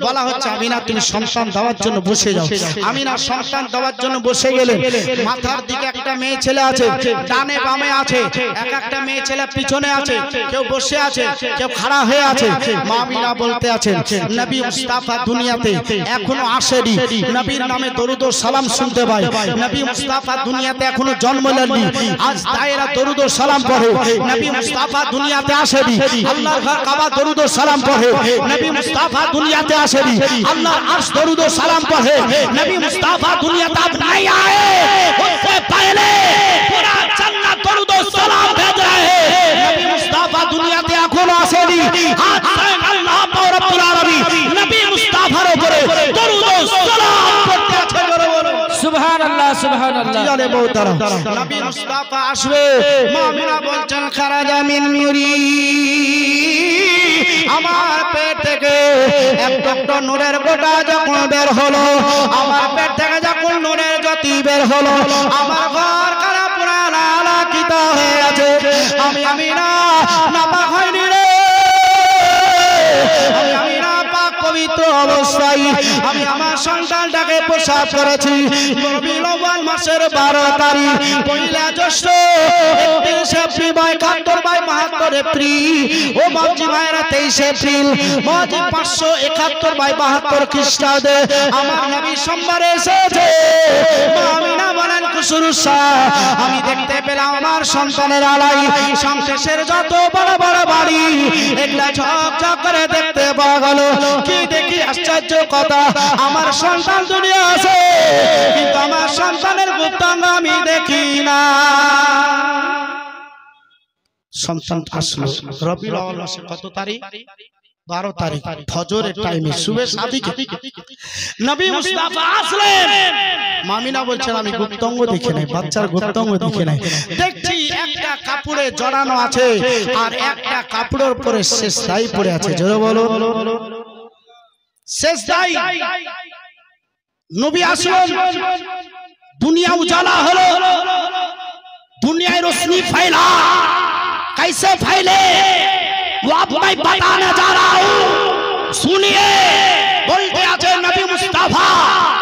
বলা হচ্ছে আমিনা তুমি সন্তান দেওয়ার জন্য বসে যাও। আমিনা সন্তান দেওয়ার জন্য বসে গেলেন। মাথার দিকে একটা মেয়ে ছেলে আছে, ডানে বামে আছে, এক একটা মেয়ে ছেলে পিছনে আছে, কেউ বসে আছে, কেউ খাড়া হয়ে আছে। মা আমিনা বলতে আছেন নবী মুস্তাফা দুনিয়াতে এখনো আসেনি, নবীর নামে দরুদ ও সালাম শুনতে পাই। নবী মুস্তাফা দুনিয়াতে এখনো জন্ম নেননি, আজ দায়েরা দরুদ ও সালাম পড়ে। নবী মুস্তাফা দুনিয়াতে আসেনি, আল্লাহর ঘর কাবা দরুদ ও সালাম পড়ে। নবী মুস্তাফা দুনিয়াতে আসেনি, আল্লাহর আরশ দরুদ ও সালাম পড়ে। নবী মুস্তাফা দুনিयाते अब नहीं आए, उससे पहले पूरा जन्नत दरूद और सलाम भेज रहे हैं। नबी मुस्ताफा दुनियाते এখনো আসেনি, আজ আল্লাহ রব্বুল আলামিন নবী মুস্তাফার উপরে দরুদ ও সালাম করতে আছে। জোরে বলো সুবহানাল্লাহ, সুবহানাল্লাহ। জানে মোহতারাম, নবী মুস্তাফা আসবে। মা আমিনা বলছেন খারাজা মিন নূরি, আমার পেট থেকে এক টুকরো নূরের গোটা যখন বের হলো, আমার পেট থেকে যখন নূরের জ্যোতি বের হলো, আমার ঘর কারা পুরা আলোকিত হয়ে আছে। আমি আমিনা নাপাক হইনি রে, আমি আমিনা পাক পবিত্র অবস্থায় আমি আমার সন্তানটাকে প্রসাব করেছি। রবিউল আউয়াল মাসের 12 তারিখ, পয়লা জ্যৈষ্ঠ, 31 এপ্রিল বাই 71 বাই 72 এপ্রিল, ও বাবজি ভাইরা 23 এপ্রিল, বাজি 571 বাই 72 খ্রিস্টাব্দে আমার নবী সোমবারে এসেছে। মা আমিনা বলেন কুসুরুসা, আমি দেখতে পেলাম আমার সন্তানের আলাই সংসারের যত বড় বড় বাড়ি এগুলা ঝকঝক করে দেখতে পাওয়া গেল। কি দেখি আশ্চর্য কথা, আমার সন্তান দুনিয়া আছে কিন্তু আমার সন্তানের গুপ্তাঙ্গ আমি দেখি না। সন্তান আসলো রবিউল আউয়াল মাসের কত তারিখ? 12 তারিখ, ফজরের টাইমে সুবে সাদিকে নবী মুস্তাফা আসলেন। মা আমিনা বলছেন আমি গুপ্তাঙ্গ দেখি নাই, বাচ্চার গুপ্তাঙ্গ দেখি নাই, দেখছি একটা কাপড়ে জড়ানো আছে আর একটা কাপড়ের উপরে সেজদায় পড়ে আছে। জোরে বলো সেজদায়। নবী আসলেন, দুনিয়া উজালা হলো, दुनिया रोशनी फैला, कैसे फैले वो अब मैं बताने जा रहा हूँ, सुनिए। बोलते आते नबी मुस्ताफा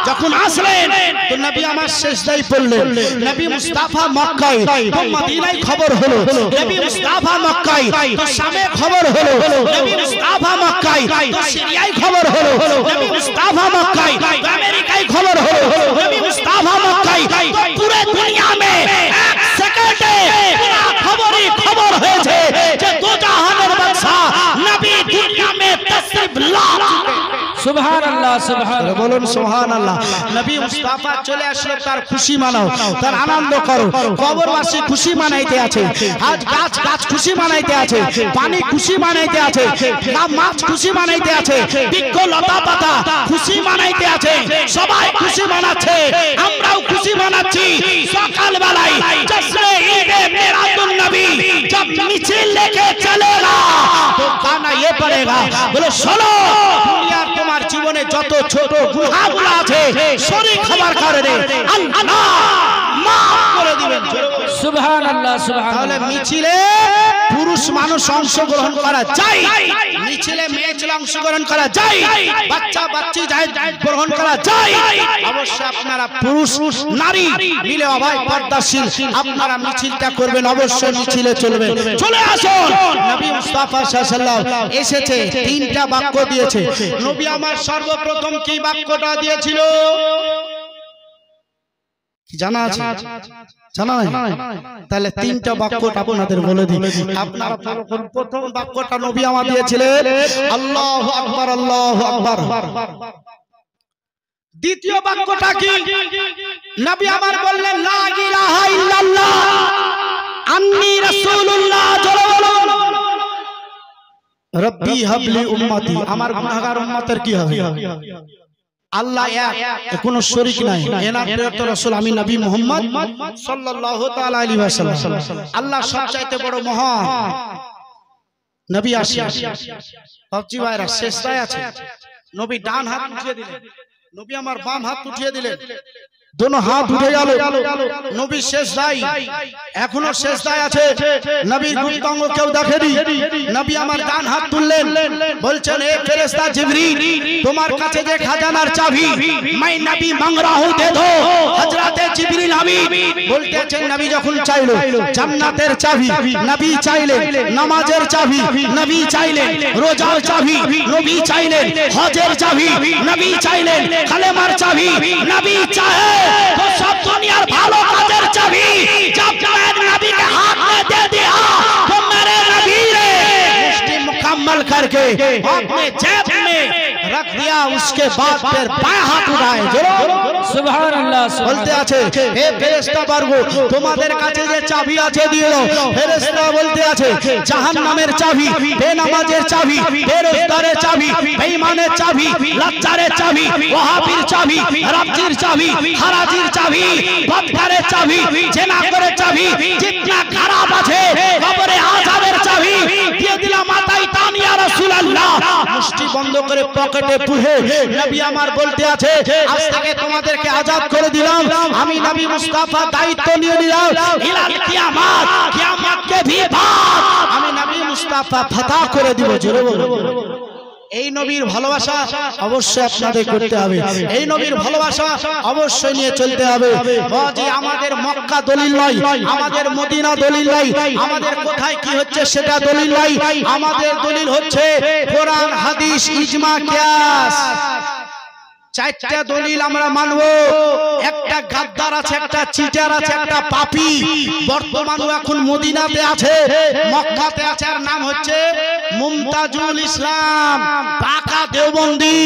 যখন আসলেন তো নবী আমার সেজদায় পড়লেন। নবী মুস্তাফা মক্কায় তো মদিনায় খবর হলো, নবী মুস্তাফা মক্কায় তো শামে খবর হলো, নবী মুস্তাফা মক্কায় তো সিরিয়ায় খবর হলো, নবী মুস্তাফা মক্কায় তো আমেরিকায় খবর হলো, নবী মুস্তাফা মক্কায় তো পুরো দুনিয়া में এক সেকেন্ডে পুরো খবরই খবর হয়েছে যে দো জাহানের বাদশা নবী দুনিয়া में तशरीफ ला। সুবহানাল্লাহ, সুবহানাল্লাহ, বলুন সুবহানাল্লাহ। নবী মুস্তাফা চলে আসলো, তার খুশি মানাও, তার আনন্দ করো। কবরবাসী খুশি মানাইতে আছে, আজ গাছ গাছ খুশি মানাইতে আছে, পানি খুশি মানাইতে আছে, মাছ খুশি মানাইতে আছে, বৃক্ষ লতা পাতা খুশি মানাইতে আছে, সবাই খুশি মানাচ্ছে, আমরাও খুশি মানাচ্ছি। সকাল বেলায় জশ্নে ঈদে মিলাদুন নবী जब মিছিল लेके चलेगा तो गाना ये पड़ेगा, बोलो শোনো দুনিয়ার তোমার জীবনে যত ছোট গুনাহগুলো আছে শরীক হওয়ার কারণে আল্লাহ মাফ করে দিবেন। সুবহানাল্লাহ, সুবহানাল্লাহ। তাহলে মিছিলে পুরুষ মানুষ অংশগ্রহণ করা যায়, মিছিলে মেয়ে ছেলে অংশগ্রহণ করা যায়, বাচ্চা বাচ্চি গ্রহণ করা যায়। অবশ্যই আপনারা পুরুষ নারী মিলে অভয় পর্দাশীল আপনারা মিছিলটা করবেন, অবশ্যই মিছিলে চলবেন। চলে আসুন, নবী মুস্তাফা সাল্লাল্লাহু আলাইহি ওয়াসাল্লাম এসেছে, তিনটা বাক্য দিয়েছে। নবী আমার সর্বপ্রথম কি বাক্যটা দিয়েছিল জানা আছে? জানা নাই? তাহলে তিনটা বাক্যটা আপনাদের বলে দিই, আপনারা প্রথম বাক্যটা নবী আমার দিয়েছিলেন আল্লাহু আকবার, আল্লাহু আকবার। দ্বিতীয় বাক্যটা কি? নবী আমার বললেন লা ইলাহা ইল্লাল্লাহ আন্নী রাসূলুল্লাহ। জোরে বলুন রব্বি হাবলি উম্মতি, আমার গুনাহগার উম্মতের কি হবে? আল্লাহ এক, কোনো শরীক নাই, এনার প্রিয় রাসূল আমি নবী মুহাম্মদ সাল্লাল্লাহু তাআলা আলাইহি ওয়াসাল্লাম। আল্লাহ সবচাইতে বড় মহান নবী আসে। বাপজি ভাইরা সেজদায় আছে, নবী ডান হাত উঠিয়ে দিলেন, নবী আমার বাম হাত উঠিয়ে দিলেন, दोनों हाथ उठे গেল নবী শেষদায় এখনো শেষদায় আছে নবীর গুপ্তাঙ্গ কেউ দেখেনি নবী আমার ডান হাত তুললেন বলছেন হে ফেরেশতা জিবরিল তোমার কাছে যে খাজানার চাবি मैं नबी मांग रहा हूं दे दो हजरत जिब्रील अमीन বলতে আছেন নবী যখন চাইলো জান্নাতের চাবি নবী চাইলেন নামাজের চাবি নবী চাইলেন রোজার চাবি নবী চাইলেন হজের চাবি নবী চাইলেন কালেমার চাবি নবী চাহে तो सब दुनिया भालो काजर चाबी जब मैंने नबी के हाथ में दे दिया तो मेरे नबी ने मुश्ती मुकम्मल करके अपने जेब में रख दिया उसके बाद फिर बाएं हाथ उठाए जरूर सुभान अल्लाह बोलते आछे हे फेरेशता बर्गो তোমাদের কাছে যে চাবি আছে দিয়ে দাও ফেরেশতা বলতে আছে জাহান্নামের চাবি বেনামাজের চাবি বেরোজগারের চাবি বেঈমানের চাবি লাজ্জারের চাবি ওয়াহাবির চাবি রাবজির চাবি হারাজির চাবি বদকারের চাবি জেনাকরের চাবি জিতনা খারাপ আছে কবরে আযাবের চাবি দিয়ে দিলাম মাথায় টান ইয়া রাসূলুল্লাহ মুষ্টি বন্ধ করে পকেটে পুরে নবী আমার বলতে আছে আজ থেকে তোমাদেরকে আজাদ করে দিলাম আমি নবী মুস্তাফা দায়িত্ব নিয়ে নিলাম ইলাল কিয়ামত কিয়ামতকে भी बाद আমি নবী মুস্তাফা ফাতা করে দিব জোরে বলো এই নবীর ভালোবাসা অবশ্যই আপনাদের করতে হবে এই নবীর ভালোবাসা অবশ্যই নিয়ে চলতে হবে বাজি আমাদের মক্কা দলিল নয় আমাদের মদিনা দলিল নয় আমাদের কোথায় কি হচ্ছে সেটা দলিল নয় আমাদের দলিল হচ্ছে কোরআন হাদিস ইজমা কিয়াস চারটা দলিল আমরা মানব একটা গাদ্দার আছে একটা চিটার আছে একটা পাপী বর্তমানে এখন মদিনাতে আছে মক্কাতে আছে আর নাম হচ্ছে মুমতাজুল ইসলাম পাকা দেওবন্দি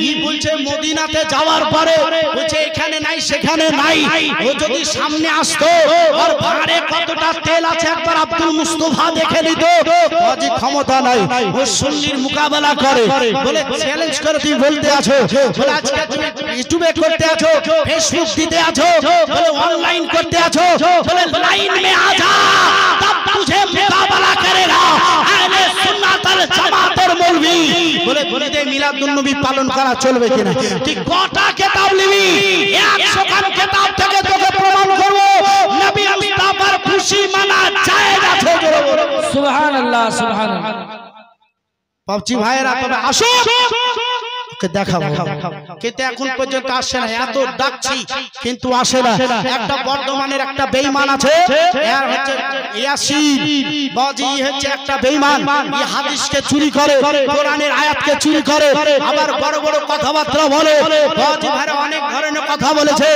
ই বলছে মদিনাতে যাওয়ার পরে বলছে এখানে নাই সেখানে নাই ও যদি সামনে আসতো আর ভাড়ে কতটা তেল আছে একবার আব্দুল মুস্তাফা দেখে নিত আজি ক্ষমতা নাই ও সুন্নির মোকাবেলা করে বলে চ্যালেঞ্জ করে তুমি বলতে আছো বলে আজকে তুমি ইউটিউবে করতে আছো ফেসবুক দিতে আছো বলে অনলাइन करते আছো বলে লাইন में आ जा तब तुझे मुकाबला करेगा अहले सुन्नत वल जमात और मौलवी বলে ঈদে মিলাদুন নবী পালন করা চলবে কিনা তুই কটা কিতাব নিবি 100 খান কিতাব থেকে তোকে প্রমাণ করব নবী মুস্তাফার খুশি মানা জায়েজ আছে সুবহানাল্লাহ সুবহানাল্লাহ পাবজি ভাইরা তবে আসো দেখাবো কিন্তু এখন পর্যন্ত আসে না এত ডাকছি কিন্তু আসে না একটা বর্ধমানের একটা বেঈমান আছে এর হচ্ছে ইয়াসিন বাজি হচ্ছে একটা বেঈমান এই হাদিসকে চুরি করে কোরআনের আয়াতকে চুরি করে আবার বড় বড় কথাবার্তা বলে বাজি ভাইরা অনেক ধরনের কথা বলেছে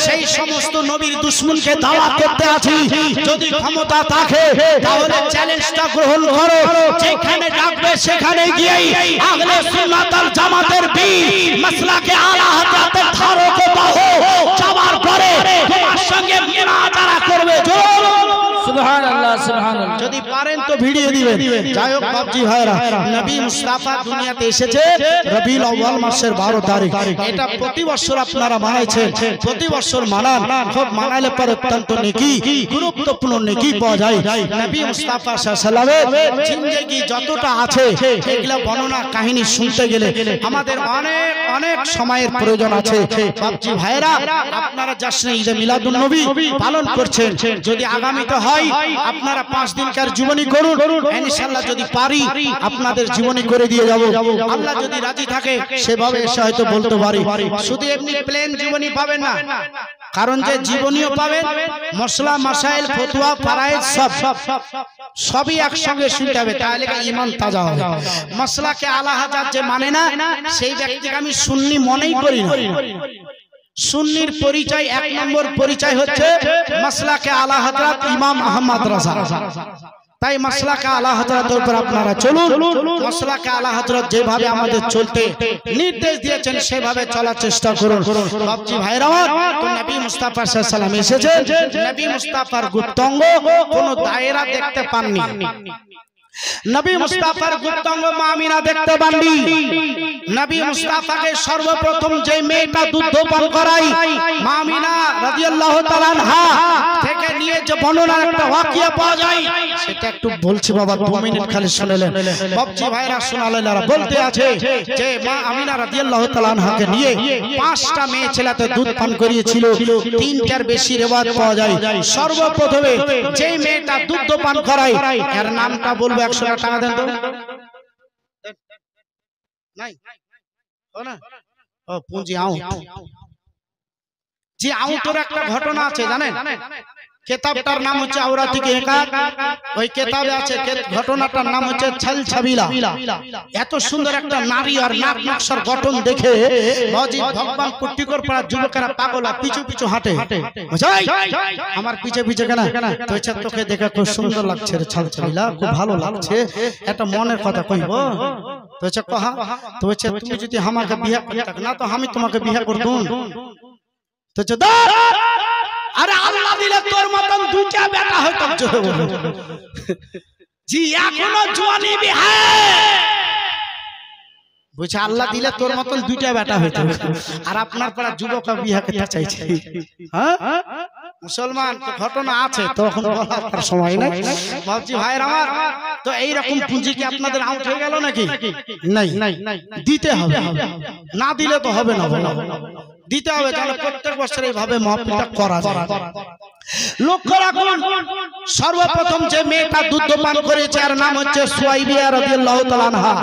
সেই সমস্ত নবীর দুশমনকে দাওয়াত করতে আছি যদি ক্ষমতা থাকে তাহলে চ্যালেঞ্জটা গ্রহণ করো যেখানে ডাকবে সেখানে গিয়েই আহলে সুন্নাত ওয়াল জামাতের मसला के आला हजरत धारों को बाहो जावार परे तुम्हारे संगे मुनाजारा करवे जो सुभानाल्लाह सुभानाल्लाह যদি পারেন তো ভিডিও দিবেন যাই হোক বাপজি ভাইরা নবী মুস্তাফা দুনিয়াতে এসেছে রবিউল আউয়াল মাসের 12 তারিখ এটা প্রতি বছর আপনারা মানাইছেন প্রতি বছর মানান খুব মানালে পর অত্যন্ত নেকি গুরুত্বপূর্ণ নেকি পাওয়া যায় নবী মুস্তাফা সাল্লাল্লাহু আলাইহি ওয়াসাল্লামের জিন্দেগি যতটা আছে এগুলা বর্ণনা কাহিনী শুনতে গেলে আমাদের অনেক অনেক সময়ের প্রয়োজন আছে বাপজি ভাইরা আপনারা জাশ্নে ঈদে মিলাদুন নবী পালন করছেন যদি আগামীতে হয় আপনারা 5 দিনকার জীবনী করুন ইনশাআল্লাহ যদি পারি আপনাদের জীবনী করে দিয়ে যাব আল্লাহ যদি রাজি থাকে সেভাবে এসে হয়তো বলতে পারি শুধু এমনি প্লেন জীবনী পাবেন না কারণ যে জীবনীও পাবেন মশলা মাসাইল ফতোয়া ফারায়েজ সবই একসঙ্গে শুনতে হবে তাহলে ঈমান তাজা হবে মাসলাকে আলা হাজাত যে মানে না সেই ব্যক্তিকে আমি সুন্নি মনেই করি না সুন্নির পরিচয় এক নম্বর পরিচয় হচ্ছে মাসলাকে আলা হযরত ইমাম আহমদ রাজা তাই মাসলাকে আলা হযরতের উপর আপনারা চলুন মাসলাকে আলা হযরত যেভাবে আমাদের চলতে নির্দেশ দিয়েছেন সেভাবে চলার চেষ্টা করুন বাপজি ভাইরা তো নবী মুস্তাফা সাল্লাল্লাহু আলাইহি ওয়াসাল্লাম এসেছেন নবী মুস্তাফার গুপ্তাঙ্গ কোন দায়রা দেখতে পাননি নবী মুস্তাফার গুপ্তাঙ্গ মা আমিনা দেখতে পাননি নবী মুস্তাফাকে সর্বপ্রথম যে মেয়েটা দুধ পান করাই মা আমিনা রাদিয়াল্লাহু তাআলা আনহা থেকে নিয়ে যে বর্ণনার একটা ওয়াকিয়া পাওয়া যায়, সেটা একটু বলছি বাবা, 2 মিনিট খালি শুনলেন। বাপজি ভাইরা শোনালেন, বলতে আছে যে মা আমিনা রাদিয়াল্লাহু তাআলা আনহাকে নিয়ে 5টা মেয়ে ছেলেতে দুধ পান করিয়েছিল। 3টার বেশি রিওয়ায়াত পাওয়া যায়। সর্বপ্রথমে যে মেয়েটা দুধ পান করায় এর নামটা বলবো, 100 টাকা দেন তো। নাই ও না, ও পুঁজি আউট। যে আউটের একটা ঘটনা আছে জানেন, কিতাবটার নাম হচ্ছে আওরাতিকে একাক। ওই কিতাবে আছে ঘটনাটার নাম হচ্ছে ছলছবিলা। এত সুন্দর একটা নারী আর নাক নকশার গঠন দেখে বাজি ভগবান পুট্টিকর পাড়ার যুবকেরা পাগল আর পিছু পিছু হাঁটে। বুঝাই আমার পিছে পিছে কেন তো তোকে দেখে খুব সুন্দর লাগছে রে ছলছবিলা, খুব ভালো লাগছে, একটা মনের কথা কইব তো কহা তো তুমি যদি আমাকে বিয়ে করতে না তো আমি তোমাকে বিয়ে করতুম। তো আরে আল্লাহ দিলে তোর মতন 2টা বেটা হয়তো জোরে বলো জি, এখনো জওয়ানি বিহা বুঝছে, আল্লাহ দিলে তোর মতন 2টা বেটা হইতো। আর আপনার পাড়া যুবক বিয়ে করতে চাইছে, হ্যাঁ মুসলমান তো ঘটনা আছে, তখন বলার সময় নাই। ভাবছি ভাইয়ের আমার, তো এইরকম পুঁজি কি আপনাদের আউট হয়ে গেল নাকি? নাই, দিতে হবে, না দিলে তো হবে না, দিতে হবে। তাহলে প্রত্যেক বছর এইভাবে মাহফিলটা করা যায়। লক্ষ্য রাখুন, সর্বপ্রথম যে মেয়েটা দুধ পান করেছে আর নাম হচ্ছে সুয়াইবিয়া রাদিয়াল্লাহু তাআলা আনহা।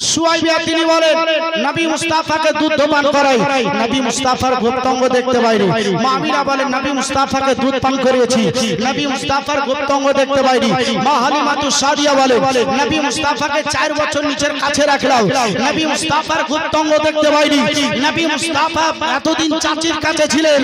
সুয়াইবিয়া তিনি বলেন নবী মুস্তাফাকে দুধ পান করাই, নবী মুস্তাফার গুপ্তাঙ্গ দেখতে পাইনি। মা আমিনা বলেন নবী মুস্তাফাকে দুধ পান করিয়েছি, নবী মুস্তাফার গুপ্তাঙ্গ দেখতে পাইনি। মা হালিমাতু সাদিয়া বলেন নবী মুস্তাফাকে 4 বছর নিচের কাছে রাখলাম, নবী মুস্তাফার গুপ্তাঙ্গ দেখতে পাইনি। নবী মুস্তাফা এতদিন চাচির কাছে ছিলেন,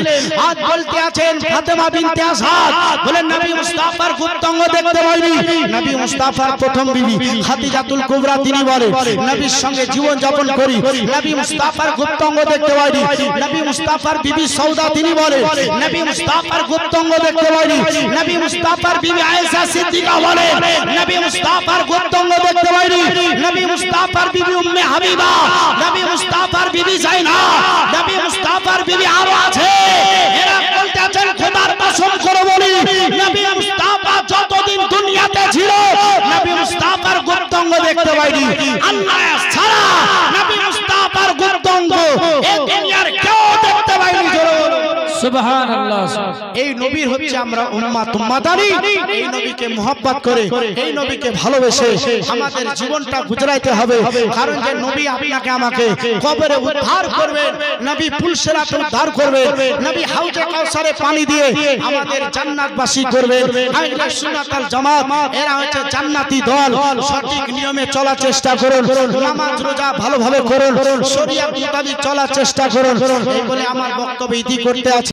আজ বলতে আছেন ফাতেমা বিনতে আসাদ বলেন নবী মুস্তাফার গুপ্তাঙ্গ দেখতে পাইনি। নবী মুস্তাফার প্রথম বিবি খাদিজাতুল কুবরা তিনি বলেন নবীর সঙ্গে জীবন যাপন করি, নবী মুস্তাফার গুপ্তাঙ্গ দেখতে পাইনি। নবী মুস্তাফার বিবি সৌদা তিনি বলেন নবী মুস্তাফার গুপ্তাঙ্গ দেখতে পাইনি। নবী মুস্তাফার বিবি আয়েশা সিদ্দিকা বলেন নবী মুস্তাফার গুপ্তাঙ্গ দেখতে পাইনি। নবী মুস্তাফার বিবি উম্মে হাবিবা, নবী মুস্তাফার বিবি জাইনাব, নবী মুস্তাফার বিবি আরো আছে। এরা বলতে আছেন খোদার কসম করে বলি নবী মুস্তাফা যতদিন দুনিয়াতে ছিল নবী মুস্তাফার গুপ্তাঙ্গ দেখতে পাইনি। আল্লাহ ছাড়া নবী মুস্তাফার গুপ্তাঙ্গ এই দুনিয়ার কেউ দেখতে পাইনি। সুবহানাল্লাহ। এই নবীর হচ্ছে আমরা উম্মাত মাদানী। এই নবীকে মুহাব্বত করে, এই নবীকে ভালোবেসে আমাদের জীবনটা গুজরাইতে হবে। কারণ যে নবী আপনাকে আমাকে কবরে উদ্ধার করবেন, নবী পুলসিরাতে উদ্ধার করবেন, নবী হাউজে কাউসারে পানি দিয়ে আমাদের জান্নাতবাসী করবেন। আহলে সুন্নাত ওয়াল জামাত এরা হচ্ছে জান্নাতি দল। সঠিক নিয়মে চলার চেষ্টা করুন, নামাজ রোজা ভালোভাবে করুন, শরীয়ত মোতাবেক চলার চেষ্টা করুন। এই বলে আমার বক্তব্য ইতি করতে আছে।